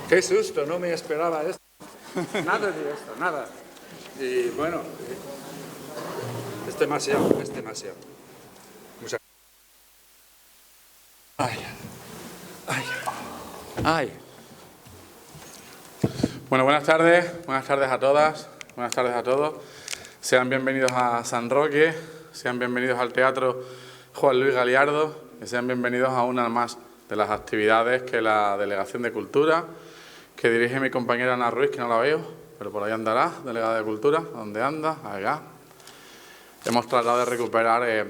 Qué susto, no me esperaba esto. Nada de esto, nada. Y bueno, es demasiado, es demasiado. Ay, ay, ay. Bueno, buenas tardes a todas, buenas tardes a todos. Sean bienvenidos a San Roque, sean bienvenidos al Teatro Juan Luis Galiardo y sean bienvenidos a una más de las actividades que la Delegación de Cultura, que dirige mi compañera Ana Ruiz, que no la veo, pero por ahí andará, delegada de Cultura, ¿dónde anda? Acá. Hemos tratado de recuperar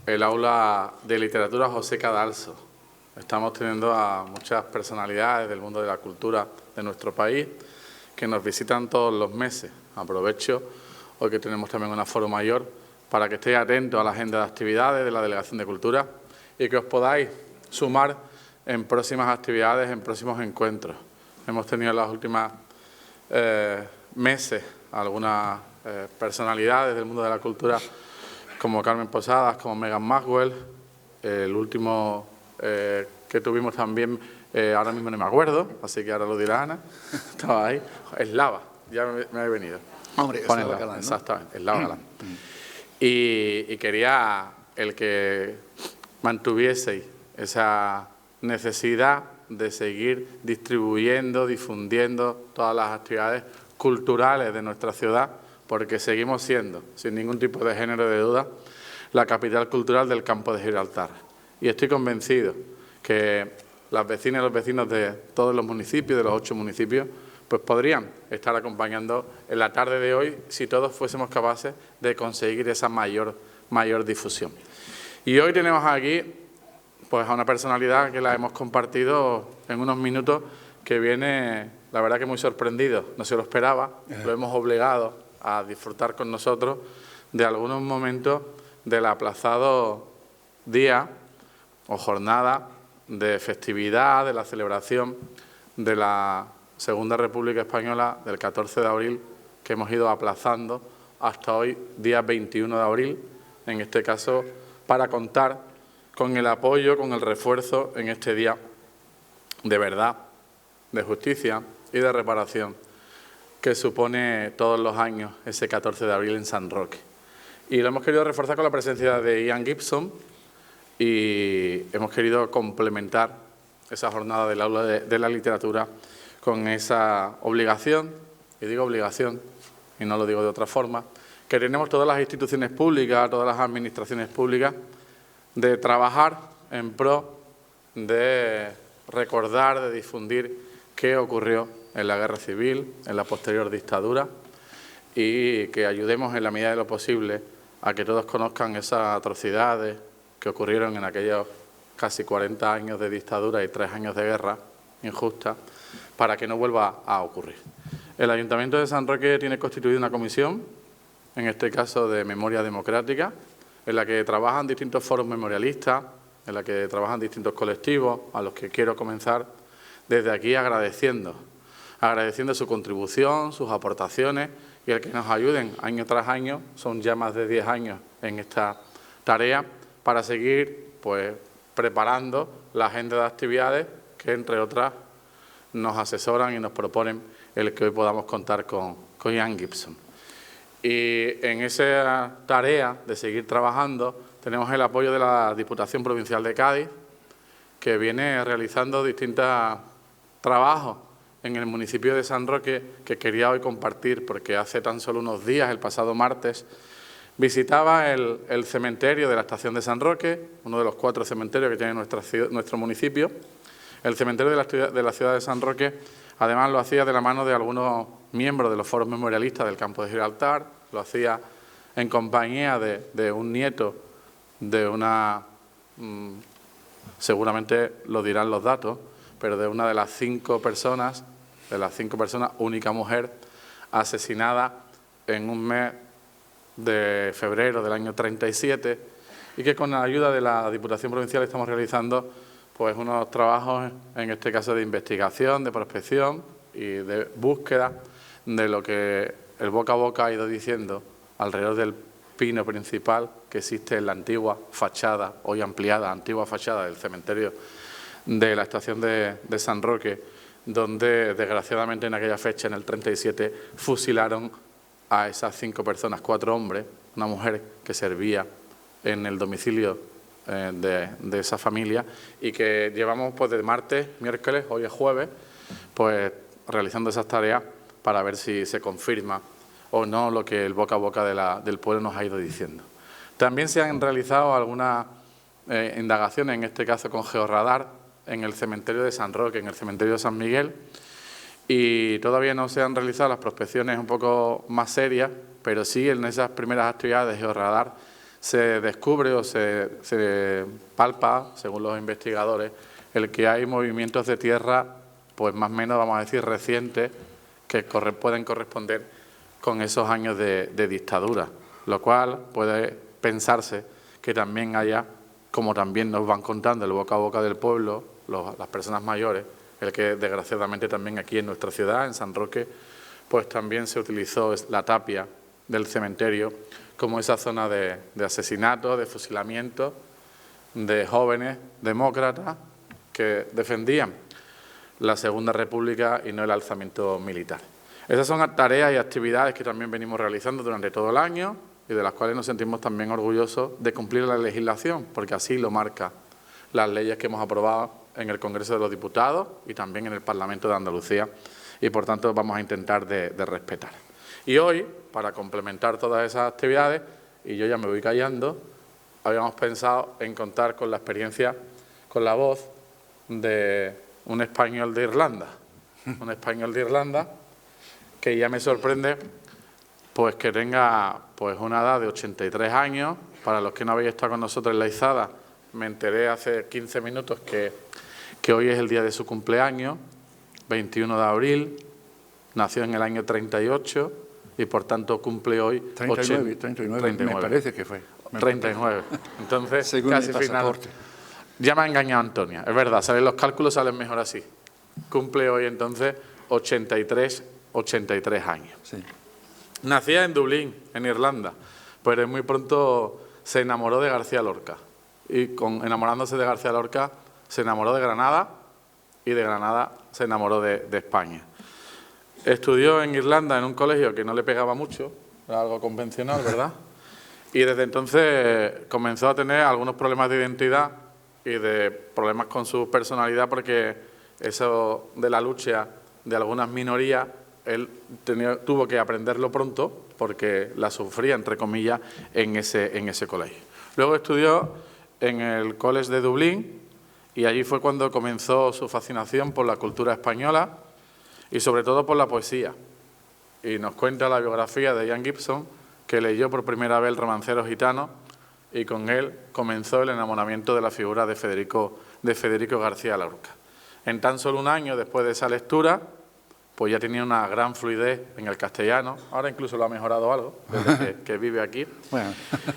el aula de literatura José Cadalso. Estamos teniendo a muchas personalidades del mundo de la cultura de nuestro país que nos visitan todos los meses. Aprovecho hoy que tenemos también un aforo mayor para que estéis atentos a la agenda de actividades de la Delegación de Cultura y que os podáis sumar en próximas actividades, en próximos encuentros. Hemos tenido en los últimos meses algunas personalidades del mundo de la cultura como Carmen Posadas, como Megan Maxwell, el último que tuvimos también, ahora mismo no me acuerdo, así que ahora lo dirá Ana, estaba ahí, Eslava, ya me ha venido. Hombre, Eslava Galán, ¿no? Exactamente, Eslava Galán. Y quería el que mantuvieseis esa necesidad de seguir distribuyendo, difundiendo todas las actividades culturales de nuestra ciudad, porque seguimos siendo, sin ningún tipo de género de duda, la capital cultural del Campo de Gibraltar. Y estoy convencido que las vecinas y los vecinos de todos los municipios, de los 8 municipios, pues podrían estar acompañando en la tarde de hoy si todos fuésemos capaces de conseguir esa mayor difusión. Y hoy tenemos aquí pues a una personalidad que la hemos compartido en unos minutos, que viene, la verdad que muy sorprendido, no se lo esperaba, lo hemos obligado a disfrutar con nosotros de algunos momentos del aplazado día o jornada de festividad, de la celebración de la Segunda República Española del 14 de abril, que hemos ido aplazando hasta hoy, día 21 de abril, en este caso, para contar con el apoyo, con el refuerzo en este día de verdad, de justicia y de reparación que supone todos los años ese 14 de abril en San Roque. Y lo hemos querido reforzar con la presencia de Ian Gibson y hemos querido complementar esa jornada del aula de la literatura con esa obligación, y digo obligación y no lo digo de otra forma, que tenemos todas las instituciones públicas, todas las administraciones públicas, de trabajar en pro de recordar, de difundir qué ocurrió en la guerra civil, en la posterior dictadura, y que ayudemos en la medida de lo posible a que todos conozcan esas atrocidades que ocurrieron en aquellos casi 40 años de dictadura y 3 años de guerra injusta, para que no vuelva a ocurrir. El Ayuntamiento de San Roque tiene constituida una comisión, en este caso de memoria democrática, en la que trabajan distintos foros memorialistas, en la que trabajan distintos colectivos, a los que quiero comenzar desde aquí agradeciendo su contribución, sus aportaciones y el que nos ayuden año tras año, son ya más de 10 años en esta tarea, para seguir pues preparando la agenda de actividades que, entre otras, nos asesoran y nos proponen el que hoy podamos contar con Ian Gibson. Y en esa tarea de seguir trabajando tenemos el apoyo de la Diputación Provincial de Cádiz, que viene realizando distintos trabajos en el municipio de San Roque, que quería hoy compartir porque hace tan solo unos días, el pasado martes, visitaba el cementerio de la estación de San Roque, uno de los 4 cementerios que tiene nuestro municipio. El cementerio de la ciudad de San Roque, además, lo hacía de la mano de algunos miembros de los foros memorialistas del Campo de Gibraltar, lo hacía en compañía de un nieto de una, seguramente lo dirán los datos, pero de una de las 5 personas, única mujer, asesinada en un mes de febrero del año 37, y que con la ayuda de la Diputación Provincial estamos realizando pues unos trabajos, en este caso de investigación, de prospección y de búsqueda de lo que el boca a boca ha ido diciendo alrededor del pino principal que existe en la antigua fachada, hoy ampliada, antigua fachada del cementerio de la estación de San Roque, donde desgraciadamente en aquella fecha, en el 37, fusilaron a esas 5 personas, 4 hombres, una mujer que servía en el domicilio de esa familia, y que llevamos pues de martes, miércoles, hoy es jueves, pues realizando esas tareas para ver si se confirma o no lo que el boca a boca del pueblo nos ha ido diciendo. También se han realizado algunas indagaciones, en este caso con georradar, en el cementerio de San Roque, en el cementerio de San Miguel, y todavía no se han realizado las prospecciones un poco más serias, pero sí en esas primeras actividades de georradar se descubre o se palpa, según los investigadores, el que hay movimientos de tierra, pues más o menos, vamos a decir, recientes, que pueden corresponder con esos años de dictadura, lo cual puede pensarse que también haya, como también nos van contando el boca a boca del pueblo, las personas mayores, el que desgraciadamente también aquí en nuestra ciudad, en San Roque, pues también se utilizó la tapia del cementerio como esa zona de asesinato, de fusilamiento de jóvenes demócratas que defendían la Segunda República y no el alzamiento militar. Esas son tareas y actividades que también venimos realizando durante todo el año y de las cuales nos sentimos también orgullosos de cumplir la legislación, porque así lo marca las leyes que hemos aprobado en el Congreso de los Diputados y también en el Parlamento de Andalucía, y por tanto vamos a intentar de respetar. Y hoy, para complementar todas esas actividades, y yo ya me voy callando, habíamos pensado en contar con la experiencia, con la voz de un español de Irlanda, que ya me sorprende pues que tenga pues una edad de 83 años. Para los que no habéis estado con nosotros en la izada, me enteré hace 15 minutos que hoy es el día de su cumpleaños, 21 de abril, nació en el año 38 y por tanto cumple hoy 39, me parece que fue. 39, entonces según casi el final. pasaporte. Ya me ha engañado Antonia, es verdad, los cálculos salen mejor así. Cumple hoy entonces 83 años. Sí. Nacía en Dublín, en Irlanda, pero muy pronto se enamoró de García Lorca. Y enamorándose de García Lorca, se enamoró de Granada y de Granada se enamoró de España. Estudió en Irlanda en un colegio que no le pegaba mucho, era algo convencional, ¿verdad? Y desde entonces comenzó a tener algunos problemas de identidad y de problemas con su personalidad, porque eso de la lucha de algunas minorías, él tuvo que aprenderlo pronto porque la sufría, entre comillas, en ese colegio. Luego estudió en el College de Dublín y allí fue cuando comenzó su fascinación por la cultura española y sobre todo por la poesía. Y nos cuenta la biografía de Ian Gibson, que leyó por primera vez El romancero gitano y con él comenzó el enamoramiento de la figura de Federico García Lorca. En tan solo un año después de esa lectura, pues ya tenía una gran fluidez en el castellano, ahora incluso lo ha mejorado algo, desde que vive aquí. Bueno.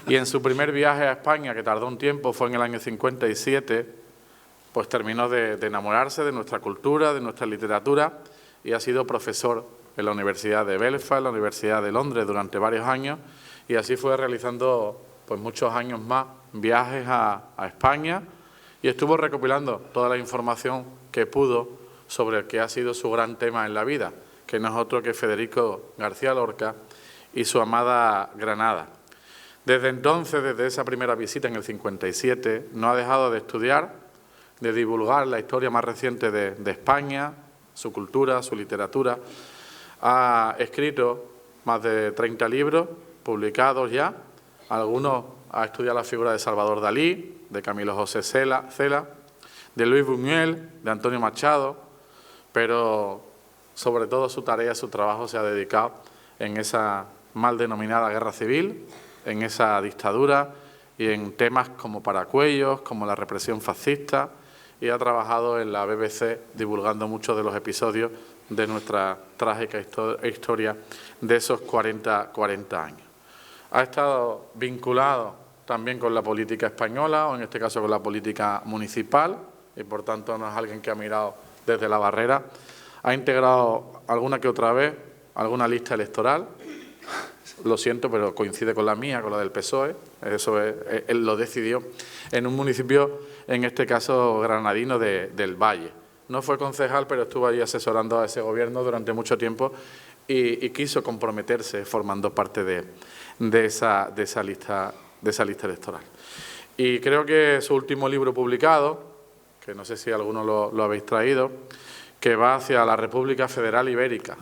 Y en su primer viaje a España, que tardó un tiempo, fue en el año 57, pues terminó de enamorarse de nuestra cultura, de nuestra literatura, y ha sido profesor en la Universidad de Belfast, en la Universidad de Londres durante varios años, y así fue realizando pues muchos años más viajes a España, y estuvo recopilando toda la información que pudo sobre el que ha sido su gran tema en la vida, que no es otro que Federico García Lorca y su amada Granada. Desde entonces, desde esa primera visita en el 57, no ha dejado de estudiar, de divulgar la historia más reciente de España, su cultura, su literatura. Ha escrito más de 30 libros publicados ya, algunos ha estudiado la figura de Salvador Dalí, de Camilo José Cela, de Luis Buñuel, de Antonio Machado, pero sobre todo su tarea, su trabajo se ha dedicado en esa mal denominada guerra civil, en esa dictadura y en temas como Paracuellos, como la represión fascista, y ha trabajado en la BBC divulgando muchos de los episodios de nuestra trágica historia de esos 40 años. Ha estado vinculado también con la política española, o en este caso con la política municipal, y por tanto no es alguien que ha mirado desde la barrera. Ha integrado alguna que otra vez alguna lista electoral, lo siento, pero coincide con la mía, con la del PSOE, eso es, él lo decidió, en un municipio, en este caso granadino del Valle, no fue concejal, pero estuvo allí asesorando a ese gobierno durante mucho tiempo y quiso comprometerse formando parte de esa lista electoral. Y creo que su último libro publicado, que no sé si alguno lo habéis traído, que va hacia la República Federal Ibérica,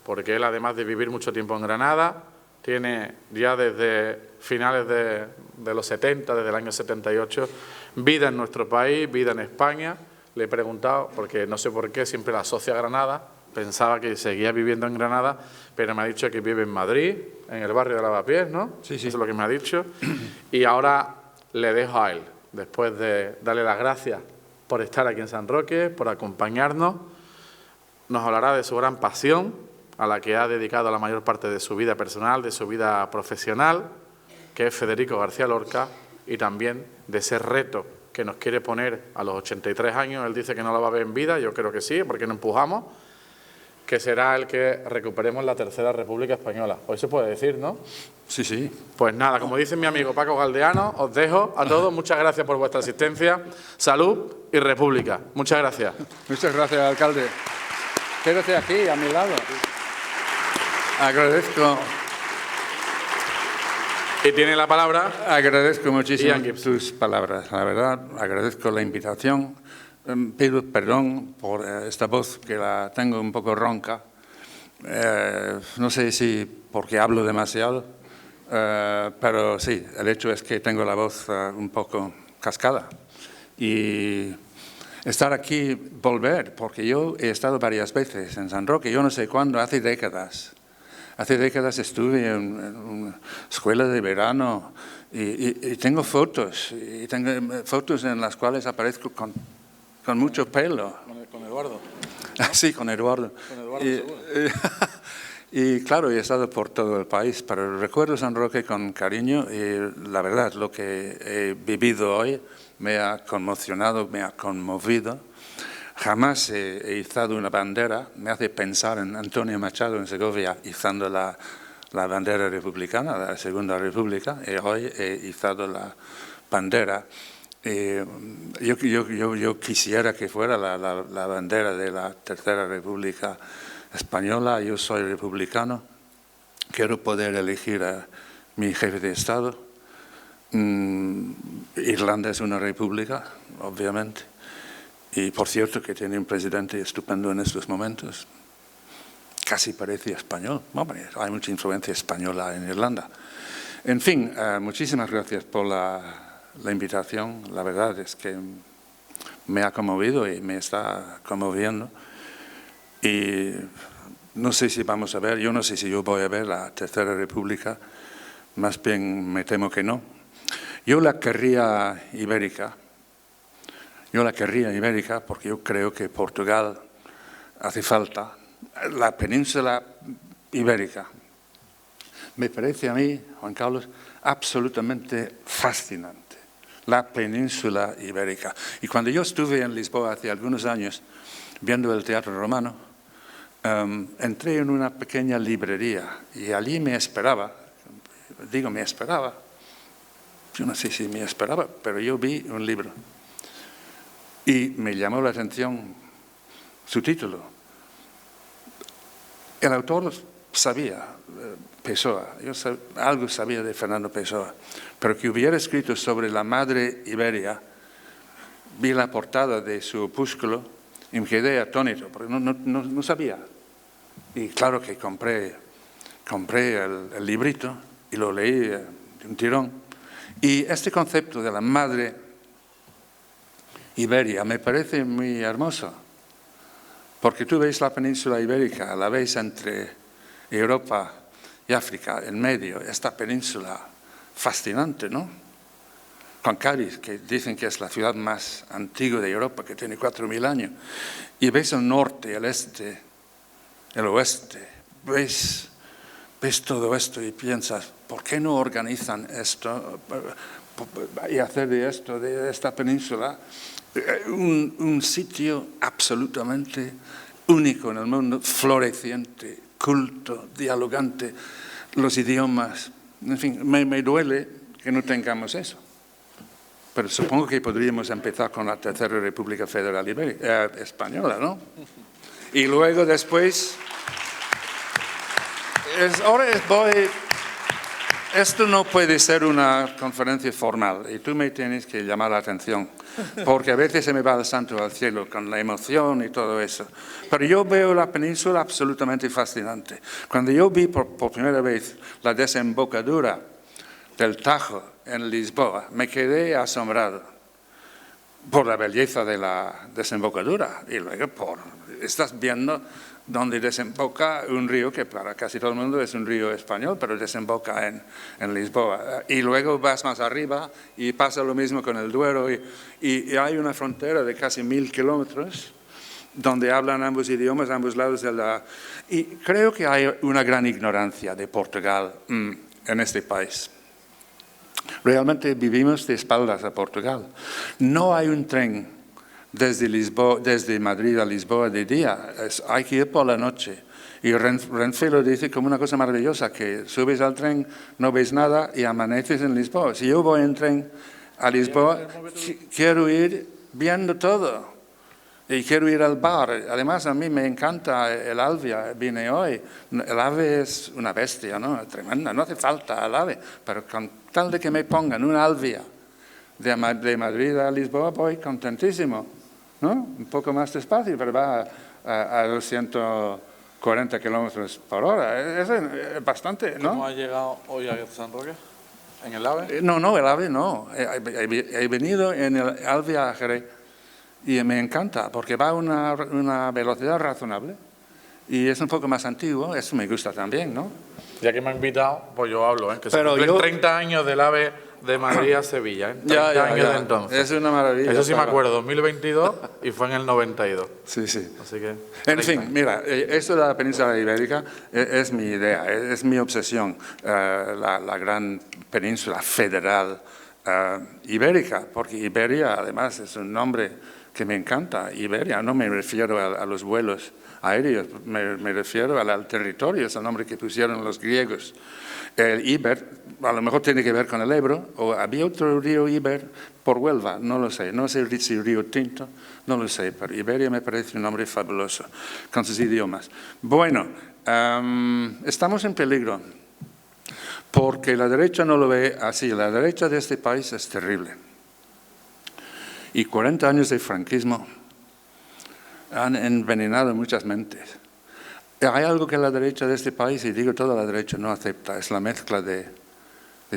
porque él, además de vivir mucho tiempo en Granada, tiene ya desde finales de los 70, desde el año 78, vida en nuestro país, vida en España. Le he preguntado, porque no sé por qué, siempre la asocia a Granada, pensaba que seguía viviendo en Granada, pero me ha dicho que vive en Madrid, en el barrio de Lavapiés, ¿no? Sí, sí. Eso es lo que me ha dicho. Y ahora le dejo a él, después de darle las gracias por estar aquí en San Roque, por acompañarnos. Nos hablará de su gran pasión, a la que ha dedicado la mayor parte de su vida personal, de su vida profesional, que es Federico García Lorca, y también de ese reto que nos quiere poner a los 83 años. Él dice que no la va a ver en vida, yo creo que sí, porque no empujamos, que será el que recuperemos la Tercera República Española. Hoy se puede decir, ¿no? Sí, sí. Pues nada, como dice mi amigo Paco Galdeano, os dejo a todos. Muchas gracias por vuestra asistencia. Salud y República. Muchas gracias. Muchas gracias, alcalde. Quédate aquí, a mi lado. Agradezco Y tiene la palabra. Agradezco muchísimo Ian Gibbs. tus palabras, la verdad. Agradezco la invitación. Pido perdón por esta voz que la tengo un poco ronca. No sé si porque hablo demasiado, pero sí, el hecho es que tengo la voz un poco cascada. Y estar aquí, volver, porque yo he estado varias veces en San Roque, yo no sé cuándo, hace décadas. Hace décadas estuve en una escuela de verano y tengo fotos en las cuales aparezco con mucho pelo. Con Eduardo. Sí, con Eduardo. Con Eduardo, seguro. Y claro, he estado por todo el país, pero recuerdo San Roque con cariño y la verdad, lo que he vivido hoy me ha conmocionado, me ha conmovido. Jamás he izado una bandera, me hace pensar en Antonio Machado en Segovia izando la bandera republicana, la Segunda República, y hoy he izado la bandera. Yo quisiera que fuera la bandera de la Tercera República Española. Yo soy republicano, quiero poder elegir a mi jefe de Estado. Irlanda es una república, obviamente, y por cierto que tiene un presidente estupendo en estos momentos, casi parece español. Hombre, hay mucha influencia española en Irlanda. En fin, muchísimas gracias por la invitación. La verdad es que me ha conmovido y me está conmoviendo. Y no sé si vamos a ver, yo no sé si yo voy a ver la Tercera República, más bien me temo que no. Yo la querría ibérica. Yo la querría ibérica porque yo creo que Portugal hace falta. La península ibérica me parece a mí, Juan Carlos, absolutamente fascinante. La península ibérica. Y cuando yo estuve en Lisboa hace algunos años viendo el Teatro Romano, entré en una pequeña librería y allí me esperaba, yo no sé si me esperaba, pero yo vi un libro y me llamó la atención su título. El autor sabía, Pessoa, algo sabía de Fernando Pessoa, pero que hubiera escrito sobre la madre Iberia, vi la portada de su opúsculo y me quedé atónito, porque no sabía. Y claro que compré el librito y lo leí de un tirón. Y este concepto de la madre Iberia me parece muy hermoso, porque tú ves la península ibérica, la ves entre Europa y África, en medio, esta península fascinante, ¿no? Con Cádiz, que dicen que es la ciudad más antigua de Europa, que tiene 4.000 años, y ves el norte, el este, el oeste, ves todo esto y piensas, ¿por qué no organizan esto y hacer de esta península, un sitio absolutamente único en el mundo, floreciente, culto, dialogante, los idiomas? En fin, me duele que no tengamos eso. pero supongo que podríamos empezar con la Tercera República Federal Española, ¿no? Y luego después... Esto no puede ser una conferencia formal y tú me tienes que llamar la atención, porque a veces se me va el santo al cielo con la emoción y todo eso. Pero yo veo la península absolutamente fascinante. Cuando yo vi por primera vez la desembocadura del Tajo en Lisboa, me quedé asombrado por la belleza de la desembocadura y luego estás viendo donde desemboca un río que para casi todo el mundo es un río español, pero desemboca en Lisboa. Y luego vas más arriba y pasa lo mismo con el Duero y hay una frontera de casi 1000 kilómetros donde hablan ambos idiomas, ambos lados de la... Y creo que hay una gran ignorancia de Portugal en este país. Realmente vivimos de espaldas a Portugal. No hay un tren desde Madrid a Lisboa de día, hay que ir por la noche. Y Renfe lo dice como una cosa maravillosa, que subes al tren, no ves nada y amaneces en Lisboa. Si yo voy en tren a Lisboa, quiero ir viendo todo. Y quiero ir al bar. Además, a mí me encanta el Alvia, vine hoy. El ave es una bestia, ¿no? Tremenda, no hace falta el ave, pero con tal de que me pongan un Alvia de Madrid a Lisboa, voy contentísimo. ¿No? Un poco más despacio, pero va a 240 kilómetros por hora. Es bastante, ¿no? ¿Cómo ha llegado hoy a San Roque? ¿En el AVE? No, el AVE no. He venido en el Alvia a Jerez y me encanta porque va a una velocidad razonable y es un poco más antiguo. Eso me gusta también, ¿no? Ya que me han invitado, pues yo hablo, ¿eh? Que pero se cumplen 30 años del AVE de Madrid a Sevilla, ¿eh? 30 años de entonces. Es una maravilla. Eso sí me acuerdo, 2022 y fue en el 92. Sí, sí. Así que, en fin, mira, esto de la península ibérica es mi idea, es mi obsesión, la gran península federal ibérica, porque Iberia además es un nombre que me encanta. Iberia, no me refiero a los vuelos aéreos, me refiero al territorio, es el nombre que pusieron los griegos. El Iber, a lo mejor tiene que ver con el Ebro, o había otro río Iber por Huelva, no lo sé, no sé si Río Tinto, no lo sé, pero Iberia me parece un nombre fabuloso, con sus idiomas. Bueno, estamos en peligro, porque la derecha no lo ve así, la derecha de este país es terrible. Y 40 años de franquismo han envenenado muchas mentes. Hay algo que la derecha de este país, y digo toda la derecha, no acepta, es la mezcla de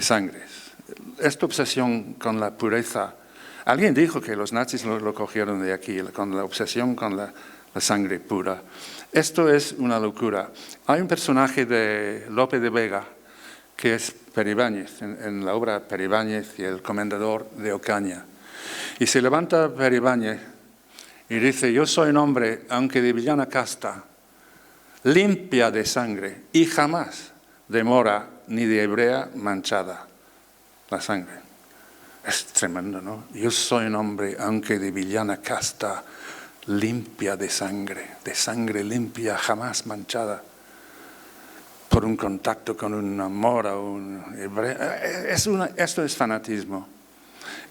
sangres. Esta obsesión con la pureza, alguien dijo que los nazis lo cogieron de aquí, con la obsesión con la sangre pura. Esto es una locura. Hay un personaje de Lope de Vega, que es Peribáñez, en la obra Peribáñez y el comendador de Ocaña. Y se levanta Peribáñez y dice, yo soy un hombre, aunque de villana casta, limpia de sangre y jamás de mora ni de hebrea manchada la sangre. Es tremendo, ¿no? Yo soy un hombre, aunque de villana casta, limpia de sangre limpia, jamás manchada por un contacto con una mora o un hebrea. Esto es fanatismo.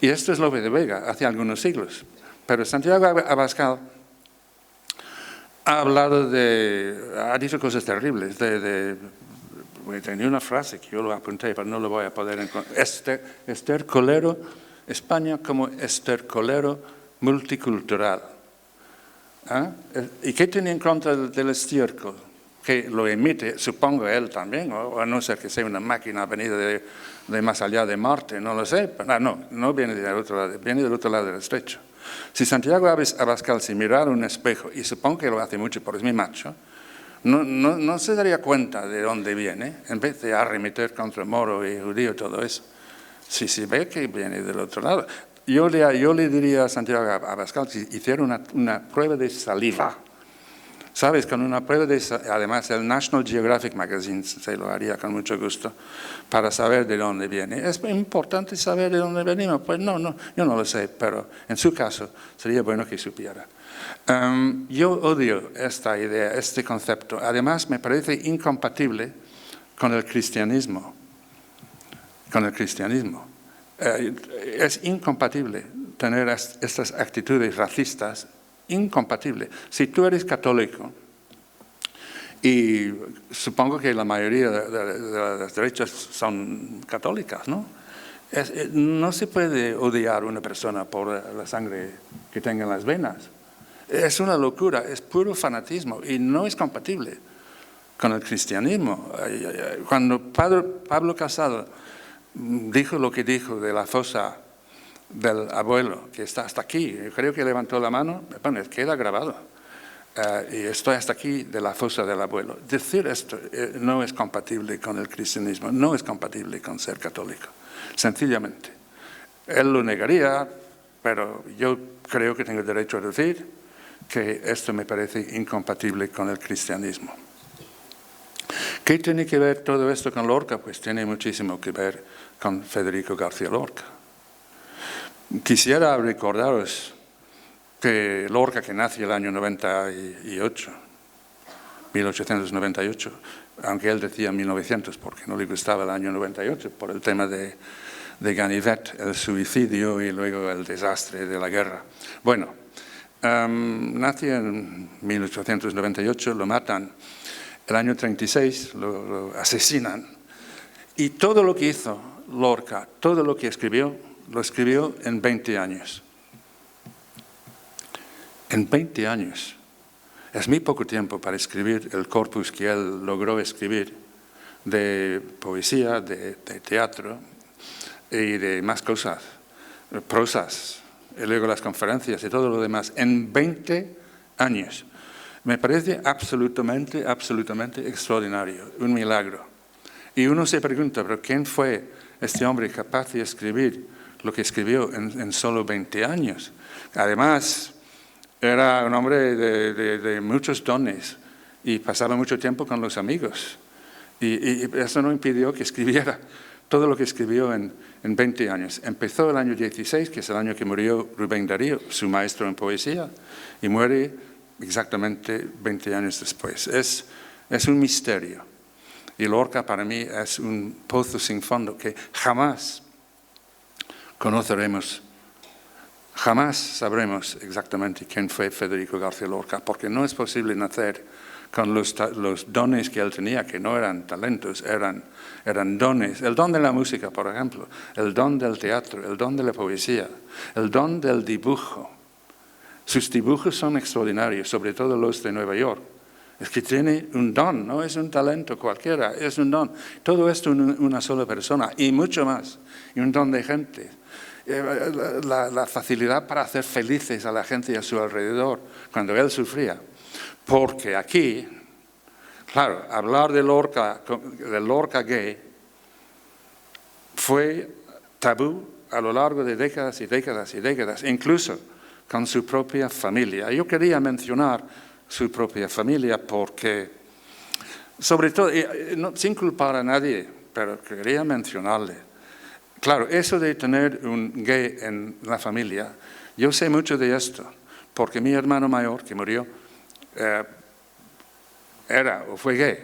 Y esto es Lope de Vega, hace algunos siglos. Pero Santiago Abascal ha dicho cosas terribles. Tenía una frase que yo lo apunté, pero no lo voy a poder encontrar. Estercolero, España como estercolero multicultural. ¿Y qué tiene en contra del estiércol? Que lo emite, supongo él también, o a no ser que sea una máquina venida de más allá de Marte, no lo sé. No viene del otro lado, viene del otro lado del estrecho. Si Santiago Abascal se mirara un espejo, y supongo que lo hace mucho porque es mi macho, no se daría cuenta de dónde viene, en vez de arremeter contra moro y judío, todo eso. Si ve que viene del otro lado. Yo le diría a Santiago Abascal si hiciera una prueba de saliva. ¿Sabes? Con una prueba además el National Geographic Magazine se lo haría con mucho gusto para saber de dónde viene. ¿Es importante saber de dónde venimos? Pues no, yo no lo sé, pero en su caso sería bueno que supiera. Yo odio esta idea, este concepto. Además me parece incompatible con el cristianismo. Es incompatible tener estas actitudes racistas, incompatible. Si tú eres católico, y supongo que la mayoría de las derechas son católicas, ¿no? No se puede odiar a una persona por la sangre que tenga en las venas. Es una locura, es puro fanatismo y no es compatible con el cristianismo. Cuando Pablo Casado dijo lo que dijo de la fosa del abuelo, que está hasta aquí, creo que levantó la mano, bueno, queda grabado. Y estoy hasta aquí de la fosa del abuelo. Decir esto no es compatible con el cristianismo, no es compatible con ser católico, sencillamente. Él lo negaría, pero yo creo que tengo derecho a decir que esto me parece incompatible con el cristianismo. ¿Qué tiene que ver todo esto con Lorca? Pues tiene muchísimo que ver con Federico García Lorca. Quisiera recordaros que Lorca, que nació el año 1898, aunque él decía 1900 porque no le gustaba el año 98 por el tema de Ganivet, el suicidio y luego el desastre de la guerra. Bueno, nació en 1898, lo matan el año 36, lo asesinan, y todo lo que hizo Lorca, todo lo que escribió, lo escribió en 20 años. En 20 años. Es muy poco tiempo para escribir el corpus que él logró escribir de poesía, de teatro y de más cosas, prosas, y luego las conferencias y todo lo demás. En 20 años. Me parece absolutamente extraordinario, un milagro. Y uno se pregunta, ¿pero quién fue este hombre capaz de escribir lo que escribió en solo 20 años? Además, era un hombre de muchos dones y pasaba mucho tiempo con los amigos. Y eso no impidió que escribiera todo lo que escribió en 20 años. Empezó el año 16, que es el año que murió Rubén Darío, su maestro en poesía, y muere exactamente 20 años después. Es un misterio. Y Lorca para mí es un pozo sin fondo que jamás conoceremos. Jamás sabremos exactamente quién fue Federico García Lorca, porque no es posible nacer con los dones que él tenía, que no eran talentos, eran dones. El don de la música, por ejemplo, el don del teatro, el don de la poesía, el don del dibujo. Sus dibujos son extraordinarios, sobre todo los de Nueva York. Es que tiene un don, no es un talento cualquiera, es un don. Todo esto en una sola persona y mucho más, y un don de gente. La facilidad para hacer felices a la gente a su alrededor cuando él sufría. Porque aquí, claro, hablar de Lorca gay fue tabú a lo largo de décadas y décadas y décadas, incluso con su propia familia. Yo quería mencionar su propia familia porque, sobre todo, sin culpar a nadie, pero quería mencionarle. Claro, eso de tener un gay en la familia, yo sé mucho de esto, porque mi hermano mayor, que murió, era o fue gay,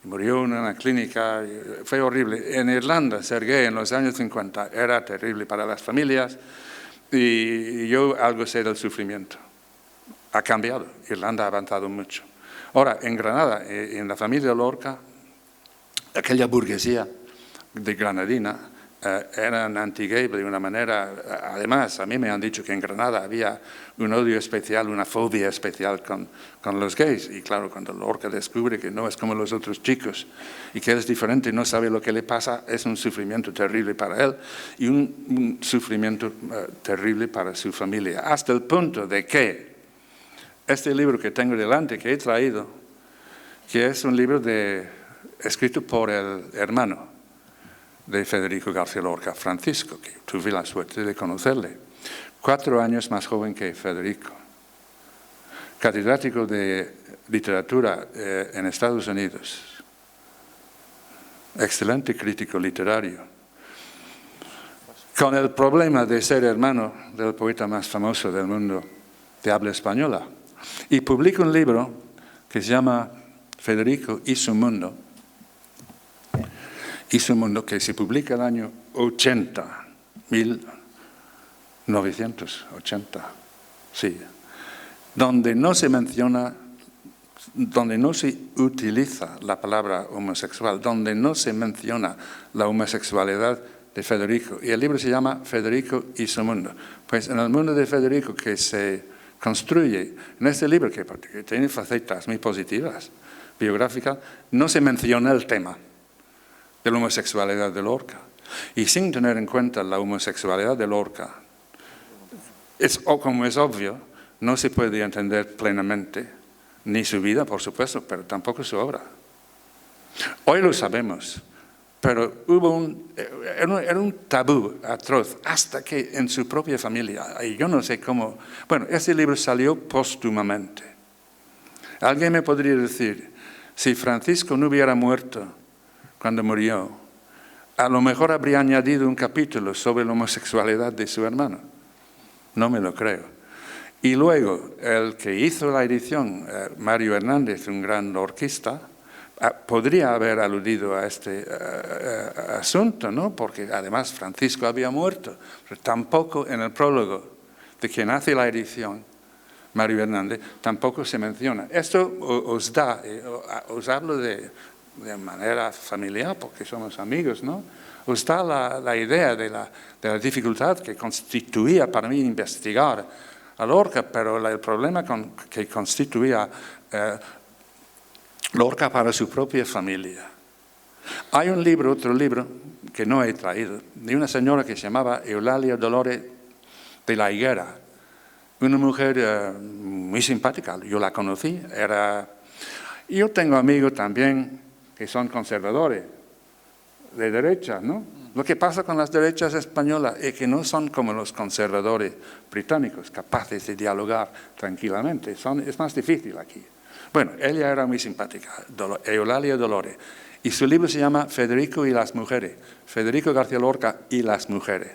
murió en una clínica, fue horrible. En Irlanda, ser gay en los años 50 era terrible para las familias, y yo algo sé del sufrimiento. Ha cambiado, Irlanda ha avanzado mucho. Ahora, en Granada, en la familia Lorca, aquella burguesía de granadina, eran anti-gay de una manera. Además, a mí me han dicho que en Granada había un odio especial, una fobia especial con los gays. Y claro, cuando Lorca descubre que no es como los otros chicos y que él es diferente y no sabe lo que le pasa, es un sufrimiento terrible para él y un sufrimiento terrible para su familia. Hasta el punto de que este libro que tengo delante, que he traído, que es un libro escrito por el hermano de Federico García Lorca, Francisco, que tuve la suerte de conocerle, 4 años más joven que Federico, catedrático de literatura en Estados Unidos, excelente crítico literario, con el problema de ser hermano del poeta más famoso del mundo de habla española, y publica un libro que se llama Federico y su mundo, que se publica el año 80, 1980, sí, donde no se menciona, donde no se utiliza la palabra homosexual, donde no se menciona la homosexualidad de Federico. Y el libro se llama Federico y su mundo. Pues en el mundo de Federico que se construye, en este libro que tiene facetas muy positivas, biográficas, no se menciona el tema de la homosexualidad de Lorca. Y sin tener en cuenta la homosexualidad de Lorca, como es obvio, no se puede entender plenamente ni su vida, por supuesto, pero tampoco su obra. Hoy lo sabemos, pero era un tabú atroz, hasta que en su propia familia, y yo no sé cómo. Bueno, ese libro salió póstumamente. Alguien me podría decir, si Francisco no hubiera muerto cuando murió, a lo mejor habría añadido un capítulo sobre la homosexualidad de su hermano. No me lo creo. Y luego, el que hizo la edición, Mario Hernández, un gran lorquista, podría haber aludido a este asunto, ¿no? Porque además Francisco había muerto, pero tampoco en el prólogo de quien hace la edición, Mario Hernández, tampoco se menciona. Esto os hablo de manera familiar, porque somos amigos, ¿no? Os da la idea de la dificultad que constituía para mí investigar a Lorca, pero el problema que constituía Lorca para su propia familia. Hay otro libro, que no he traído, de una señora que se llamaba Eulalia Dolores de la Higuera, una mujer muy simpática, yo la conocí. Yo tengo amigos también que son conservadores, de derecha, ¿no? Lo que pasa con las derechas españolas es que no son como los conservadores británicos, capaces de dialogar tranquilamente. Es más difícil aquí. Bueno, ella era muy simpática, Eulalia Dolores, y su libro se llama Federico y las mujeres, Federico García Lorca y las mujeres.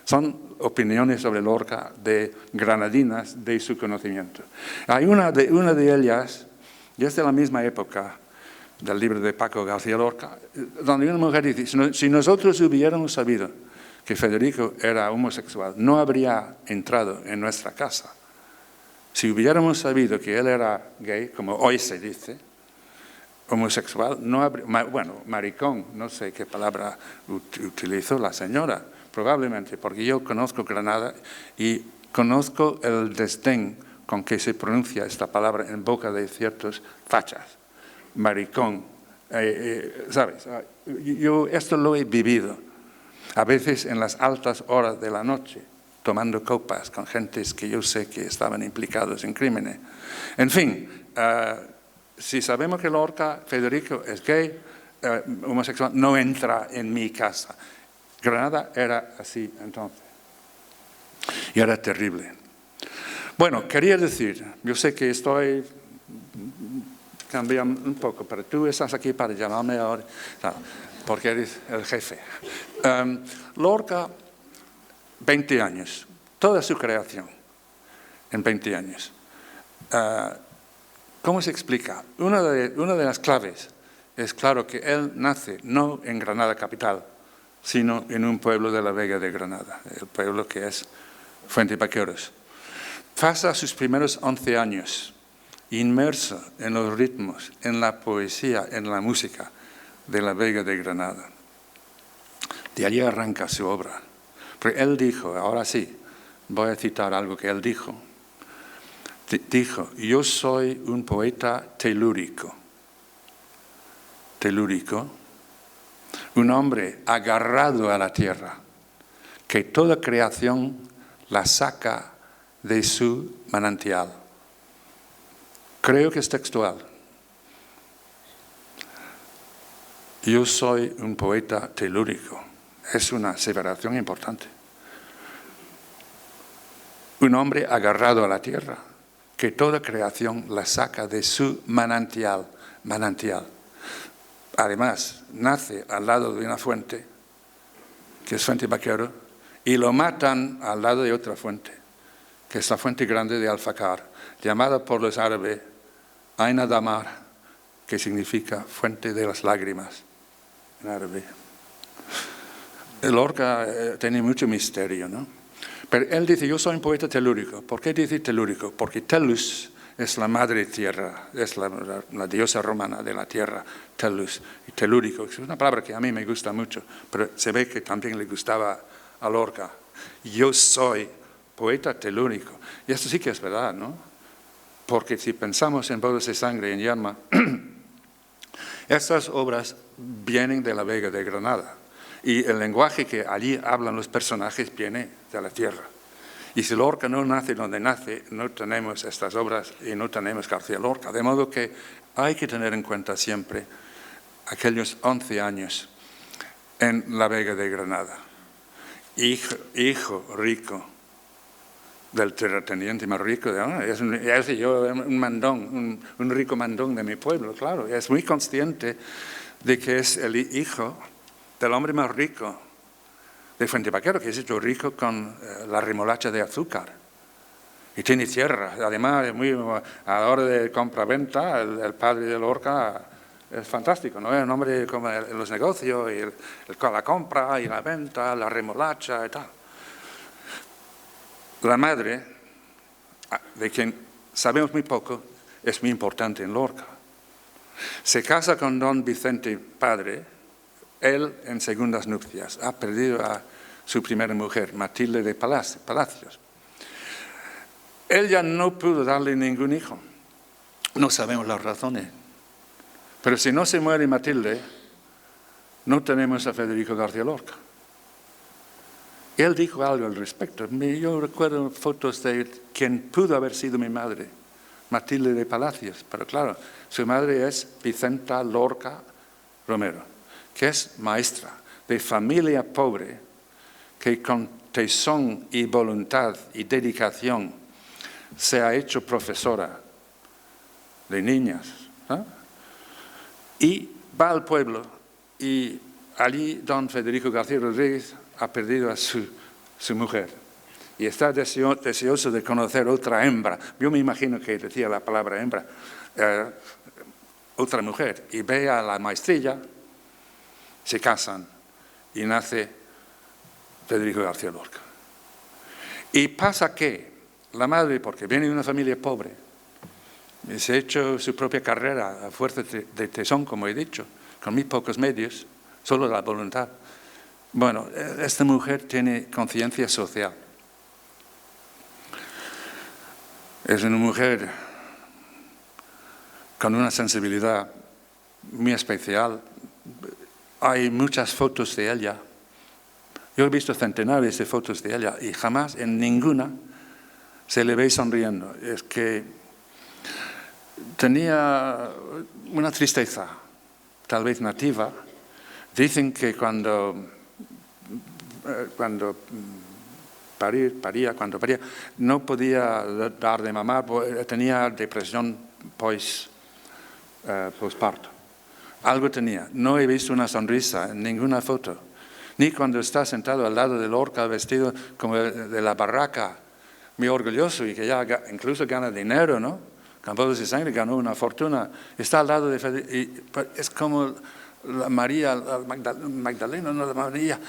Son opiniones sobre Lorca de granadinas de su conocimiento. Hay una de ellas, y es de la misma época del libro de Paco García Lorca, donde una mujer dice, si nosotros hubiéramos sabido que Federico era homosexual, no habría entrado en nuestra casa. Si hubiéramos sabido que él era gay, como hoy se dice, homosexual, no habría, bueno, maricón, no sé qué palabra utilizó la señora, probablemente, porque yo conozco Granada y conozco el desdén con que se pronuncia esta palabra en boca de ciertos fachas. Maricón, ¿sabes? Yo esto lo he vivido, a veces en las altas horas de la noche, tomando copas con gentes que yo sé que estaban implicados en crímenes. En fin, si sabemos que Lorca, Federico, es gay, homosexual, no entra en mi casa. Granada era así entonces. Y era terrible. Bueno, quería decir, yo sé que estoy cambiando un poco, pero tú estás aquí para llamarme ahora, porque eres el jefe. Lorca, 20 años, toda su creación en 20 años. ¿Cómo se explica? Una de las claves es claro que él nace no en Granada capital, sino en un pueblo de la Vega de Granada, el pueblo que es Fuentebaqueros. Pasa sus primeros 11 años inmerso en los ritmos, en la poesía, en la música de la Vega de Granada. De allí arranca su obra. Pero él dijo, ahora sí, voy a citar algo que él dijo. Dijo, yo soy un poeta telúrico. Telúrico, un hombre agarrado a la tierra, que toda creación la saca de su manantial. Creo que es textual. Yo soy un poeta telúrico. Es una aseveración importante. Un hombre agarrado a la tierra, que toda creación la saca de su manantial. Manantial. Además, nace al lado de una fuente, que es Fuentebaquero, y lo matan al lado de otra fuente, que es la fuente grande de Alfacar, llamada por los árabes Aina Damar, que significa fuente de las lágrimas en árabe. Lorca tiene mucho misterio, ¿no? Pero él dice, yo soy un poeta telúrico. ¿Por qué dice telúrico? Porque Tellus es la madre tierra, es la diosa romana de la tierra, Tellus. Y telúrico es una palabra que a mí me gusta mucho, pero se ve que también le gustaba a Lorca. Yo soy poeta telúrico. Y esto sí que es verdad, ¿no? Porque si pensamos en Bodas de Sangre, en Yerma, estas obras vienen de la Vega de Granada. Y el lenguaje que allí hablan los personajes viene de la tierra. Y si Lorca no nace donde nace, no tenemos estas obras y no tenemos García Lorca. De modo que hay que tener en cuenta siempre aquellos 11 años en la Vega de Granada. Hijo rico del terrateniente más rico, es un mandón, un rico mandón de mi pueblo, claro. Es muy consciente de que es el hijo del hombre más rico de Fuentevaquero, que es hecho rico con la remolacha de azúcar. Y tiene tierra. Además, a la hora de compra-venta, el padre de Lorca es fantástico, ¿no? Es un hombre como en los negocios, y la compra y la venta, la remolacha y tal. La madre, de quien sabemos muy poco, es muy importante en Lorca. Se casa con don Vicente padre. Él, en segundas nupcias, ha perdido a su primera mujer, Matilde de Palacios. Él ya no pudo darle ningún hijo. No sabemos las razones. Pero si no se muere Matilde, no tenemos a Federico García Lorca. Él dijo algo al respecto. Yo recuerdo fotos de quien pudo haber sido mi madre, Matilde de Palacios. Pero claro, su madre es Vicenta Lorca Romero, que es maestra de familia pobre, que con tesón y voluntad y dedicación se ha hecho profesora de niñas, ¿no? Y va al pueblo y allí don Federico García Rodríguez ha perdido a su mujer y está deseoso de conocer otra hembra. Yo me imagino que decía la palabra hembra, otra mujer, y ve a la maestrilla. Se casan y nace Federico García Lorca. Y pasa que la madre, porque viene de una familia pobre, se ha hecho su propia carrera a fuerza de tesón, como he dicho, con muy pocos medios, solo la voluntad. Bueno, esta mujer tiene conciencia social. Es una mujer con una sensibilidad muy especial. Hay muchas fotos de ella. Yo he visto centenares de fotos de ella y jamás en ninguna se le ve sonriendo. Es que tenía una tristeza, tal vez nativa. Dicen que cuando paría, no podía dar de mamar, tenía depresión postparto. Algo tenía. No he visto una sonrisa en ninguna foto. Ni cuando está sentado al lado de Lorca, vestido como de la barraca, muy orgulloso y que ya incluso gana dinero, ¿no? Con Bodas de Sangre ganó una fortuna. Está al lado de Federico. Es como la María, Magdalena, no la María,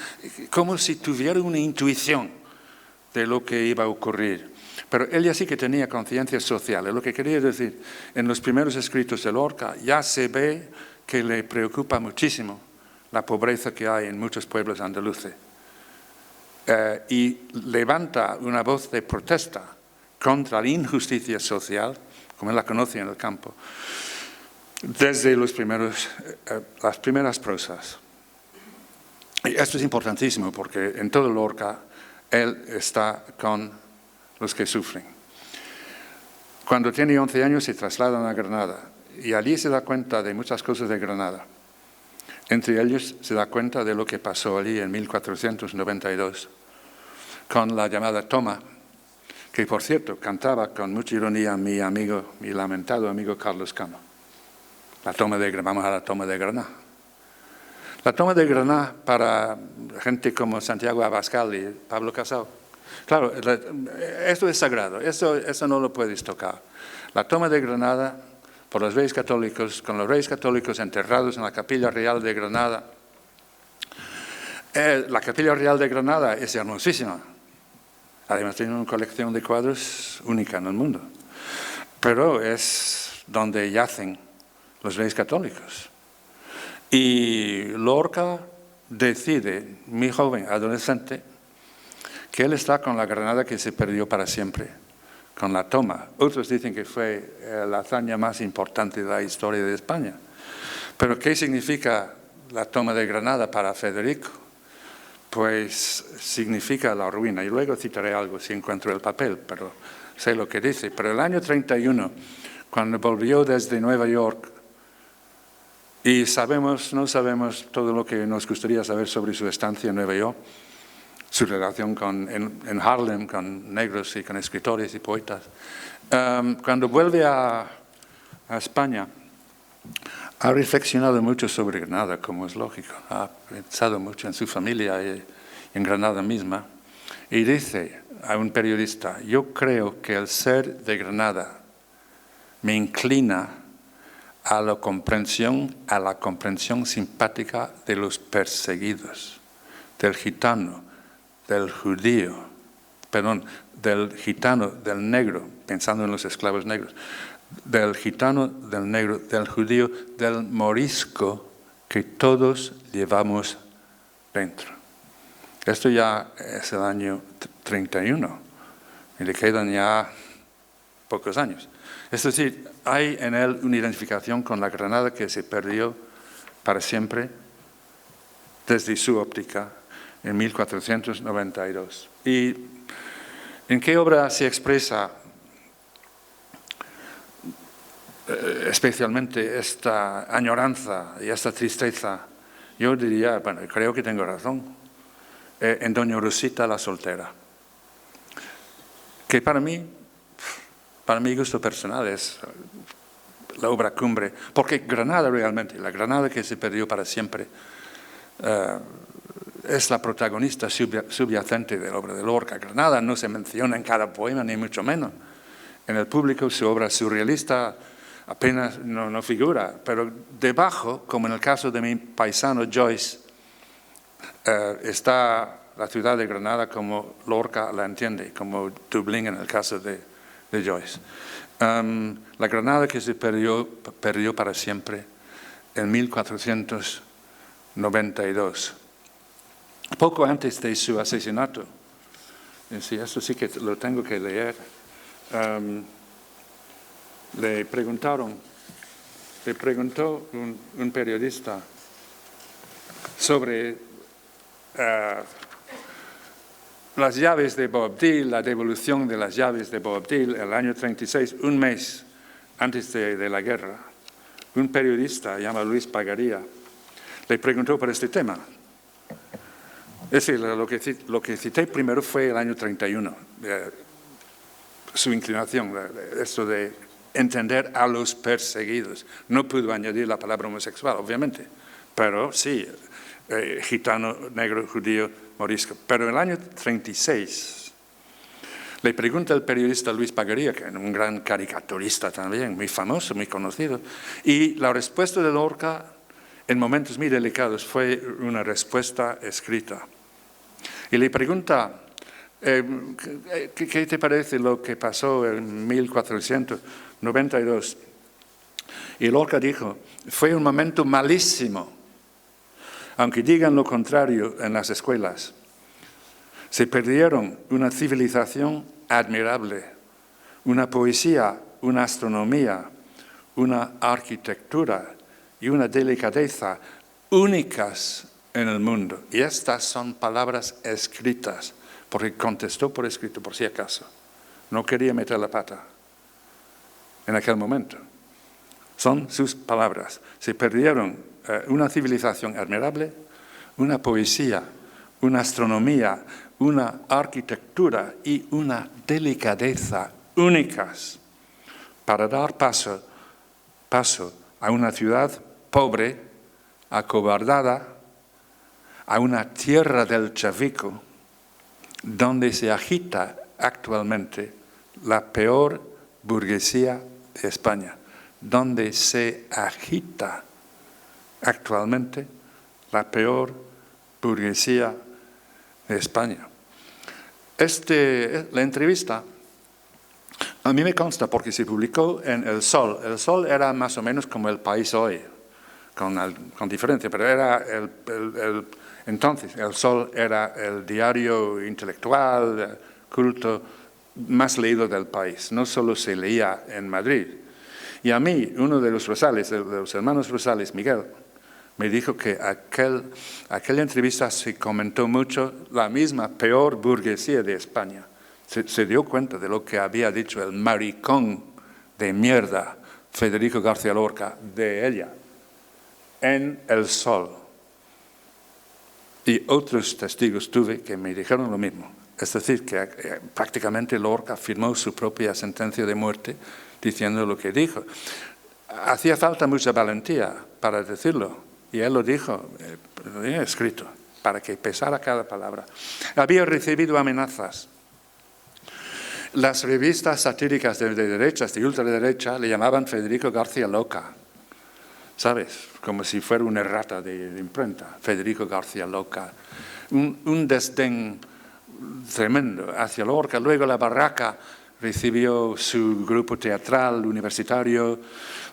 como si tuviera una intuición de lo que iba a ocurrir. Pero ella sí que tenía conciencia social. Es lo que quería decir. En los primeros escritos de Lorca ya se ve que le preocupa muchísimo la pobreza que hay en muchos pueblos andaluces. Y levanta una voz de protesta contra la injusticia social, como él la conoce en el campo, desde las primeras prosas. Y esto es importantísimo porque en todo Lorca él está con los que sufren. Cuando tiene 11 años se trasladan a Granada y allí se da cuenta de muchas cosas de Granada. Entre ellos se da cuenta de lo que pasó allí en 1492 con la llamada toma, que por cierto cantaba con mucha ironía mi lamentado amigo Carlos Cano. Vamos a la toma de Granada. La toma de Granada para gente como Santiago Abascal y Pablo Casado. Claro, esto es sagrado, eso no lo puedes tocar. La toma de Granada por los reyes católicos, con los reyes católicos enterrados en la Capilla Real de Granada, La Capilla Real de Granada es hermosísima. Además tiene una colección de cuadros única en el mundo. Pero es donde yacen los reyes católicos. Y Lorca decide, muy joven, adolescente, que él está con la Granada que se perdió para siempre, con la toma. Otros dicen que fue la hazaña más importante de la historia de España. Pero ¿qué significa la toma de Granada para Federico? Pues significa la ruina. Y luego citaré algo si encuentro el papel, pero sé lo que dice. Pero el año 31, cuando volvió desde Nueva York, y no sabemos todo lo que nos gustaría saber sobre su estancia en Nueva York, su relación en Harlem con negros y con escritores y poetas. Cuando vuelve a España, ha reflexionado mucho sobre Granada, como es lógico. Ha pensado mucho en su familia y en Granada misma. Y dice a un periodista, yo creo que el ser de Granada me inclina a la comprensión simpática de los perseguidos, del gitano, del judío, del gitano, del negro, pensando en los esclavos negros, del gitano, del negro, del judío, del morisco que todos llevamos dentro. Esto ya es el año 31 y le quedan ya pocos años. Es decir, hay en él una identificación con la Granada que se perdió para siempre desde su óptica en 1492. ¿Y en qué obra se expresa especialmente esta añoranza y esta tristeza? Yo diría, bueno, creo que tengo razón, en Doña Rosita la soltera, que para mi gusto personal es la obra cumbre, porque Granada realmente, la Granada que se perdió para siempre, es la protagonista subyacente de la obra de Lorca. Granada no se menciona en cada poema, ni mucho menos. En el público su obra surrealista apenas no figura, pero debajo, como en el caso de mi paisano Joyce, está la ciudad de Granada como Lorca la entiende, como Dublín en el caso de Joyce. La Granada que se perdió para siempre en 1492. Poco antes de su asesinato, esto sí que lo tengo que leer, le preguntó un periodista sobre las llaves de Boabdil, la devolución de las llaves de Boabdil, el año 36, un mes antes de la guerra. Un periodista llamado Luis Pagaría le preguntó por este tema. Es decir, lo que cité primero fue el año 31, su inclinación, esto de entender a los perseguidos. No pudo añadir la palabra homosexual, obviamente, pero sí, gitano, negro, judío, morisco. Pero en el año 36 le pregunta el periodista Luis Pagaría, que es un gran caricaturista también, muy famoso, muy conocido, y la respuesta de Lorca en momentos muy delicados fue una respuesta escrita. Y le pregunta, ¿qué te parece lo que pasó en 1492? Y Lorca dijo, fue un momento malísimo, aunque digan lo contrario en las escuelas. Se perdieron una civilización admirable, una poesía, una astronomía, una arquitectura y una delicadeza únicas en el mundo. Y estas son palabras escritas, porque contestó por escrito, por si acaso. No quería meter la pata en aquel momento. Son sus palabras. Se perdieron una civilización admirable, una poesía, una astronomía, una arquitectura y una delicadeza únicas para dar paso a una ciudad pobre, acobardada, a una tierra del Chavico, donde se agita actualmente la peor burguesía de España, donde se agita actualmente la peor burguesía de España. La entrevista a mí me consta porque se publicó en El Sol. El Sol era más o menos como El País hoy, con diferencia, pero era entonces El Sol era el diario intelectual, culto, más leído del país. No solo se leía en Madrid. Y a mí, uno de los Rosales, de los hermanos Rosales, Miguel, me dijo que aquella entrevista se comentó mucho la misma peor burguesía de España. Se dio cuenta de lo que había dicho el maricón de mierda Federico García Lorca de ella en El Sol. Y otros testigos tuve que me dijeron lo mismo. Es decir, que prácticamente Lorca firmó su propia sentencia de muerte diciendo lo que dijo. Hacía falta mucha valentía para decirlo. Y él lo dijo, lo tenía escrito, para que pesara cada palabra. Había recibido amenazas. Las revistas satíricas de derechas, de ultraderecha, le llamaban Federico García Loca. ¿Sabes? Como si fuera una errata de imprenta. Federico García Loca. Un desdén tremendo hacia Lorca. Luego La Barraca recibió su grupo teatral universitario,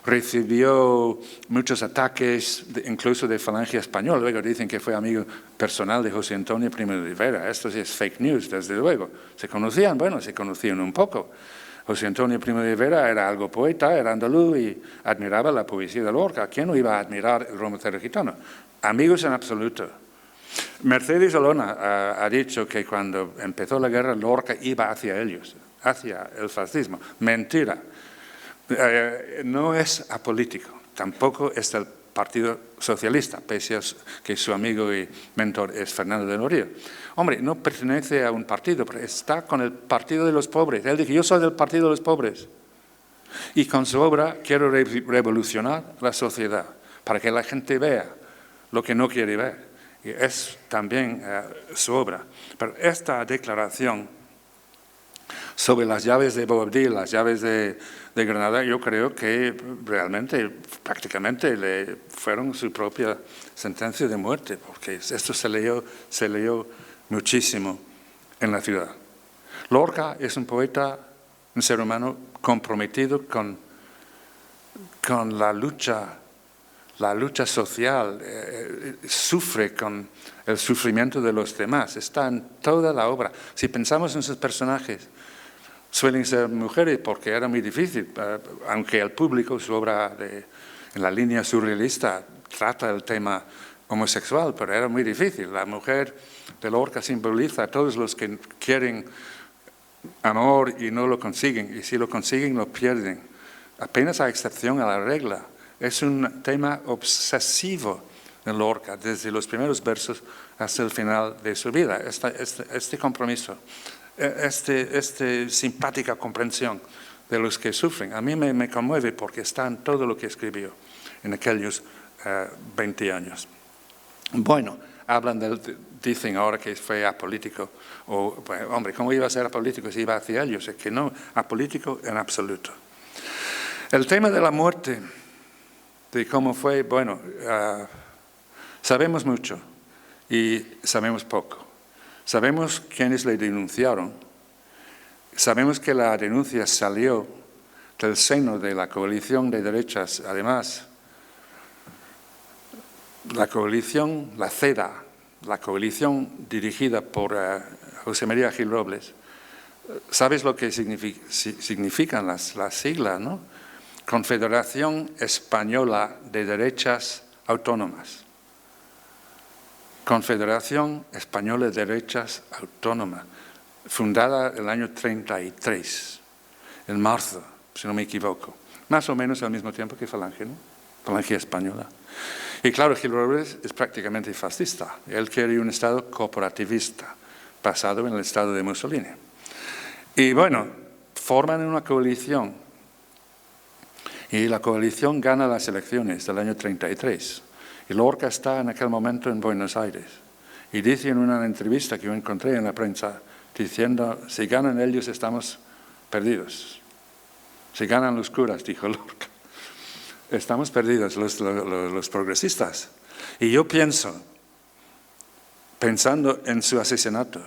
recibió muchos ataques, incluso de Falange Español. Luego dicen que fue amigo personal de José Antonio Primo de Rivera. Esto sí es fake news, desde luego. ¿Se conocían? Bueno, se conocían un poco. José Antonio Primo de Rivera era algo poeta, era andaluz y admiraba la poesía de Lorca. ¿Quién no iba a admirar el romancero gitano? Amigos en absoluto. Mercedes Olona ha dicho que cuando empezó la guerra Lorca iba hacia ellos, hacia el fascismo. Mentira. No es apolítico, tampoco es del Partido Socialista, pese a que su amigo y mentor es Fernando de Noria. Hombre, no pertenece a un partido, pero está con el Partido de los Pobres. Él dice, yo soy del Partido de los Pobres. Y con su obra quiero revolucionar la sociedad, para que la gente vea lo que no quiere ver. Y es también su obra. Pero esta declaración sobre las llaves de Boabdil, las llaves de Granada, yo creo que realmente, prácticamente, le fueron su propia sentencia de muerte, porque esto se leyó muchísimo en la ciudad. Lorca es un poeta, un ser humano comprometido con la lucha social, sufre con el sufrimiento de los demás, está en toda la obra. Si pensamos en sus personajes, suelen ser mujeres porque era muy difícil, aunque el público, su obra en la línea surrealista trata el tema homosexual, pero era muy difícil. La mujer de Lorca simboliza a todos los que quieren amor y no lo consiguen, y si lo consiguen lo pierden. Apenas hay excepción a la regla. Es un tema obsesivo de Lorca, desde los primeros versos hasta el final de su vida. Este compromiso, esta simpática comprensión de los que sufren, a mí me conmueve porque está en todo lo que escribió en aquellos 20 años. Bueno, dicen ahora que fue apolítico. Bueno, hombre, ¿cómo iba a ser apolítico si iba hacia ellos? Es que no, apolítico en absoluto. El tema de la muerte, de cómo fue, bueno, sabemos mucho y sabemos poco. Sabemos quiénes le denunciaron. Sabemos que la denuncia salió del seno de la coalición de derechas. Además, la coalición, la CEDA, la coalición dirigida por José María Gil Robles, ¿sabes lo que significan las siglas, no? Confederación Española de Derechas Autónomas. Confederación Española de Derechas Autónomas, fundada en el año 33, en marzo, si no me equivoco. Más o menos al mismo tiempo que Falange, ¿no? Falange Española. Y claro, Gil Robles es prácticamente fascista. Él quiere un Estado cooperativista, basado en el Estado de Mussolini. Y bueno, forman una coalición. Y la coalición gana las elecciones del año 33. Y Lorca está en aquel momento en Buenos Aires. Y dice en una entrevista que yo encontré en la prensa, diciendo, si ganan ellos estamos perdidos. Si ganan los curas, dijo Lorca, estamos perdidos los progresistas. Y yo pienso pensando en su asesinato,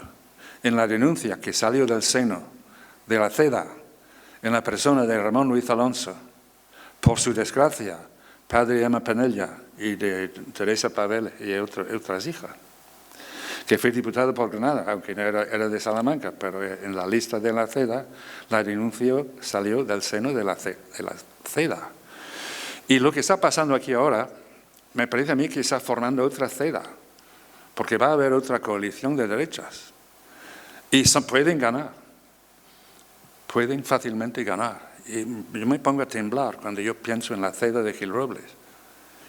en la denuncia que salió del seno de la CEDA, en la persona de Ramón Luis Alonso, por su desgracia, padre de Emma Penella y de Teresa Pavel y otras hijas, que fue diputado por Granada, aunque no era de Salamanca, pero en la lista de la CEDA, la denuncia salió del seno de la CEDA. Y lo que está pasando aquí ahora, me parece a mí que está formando otra CEDA, porque va a haber otra coalición de derechas. Y pueden ganar, pueden fácilmente ganar. Y yo me pongo a temblar cuando yo pienso en la CEDA de Gil Robles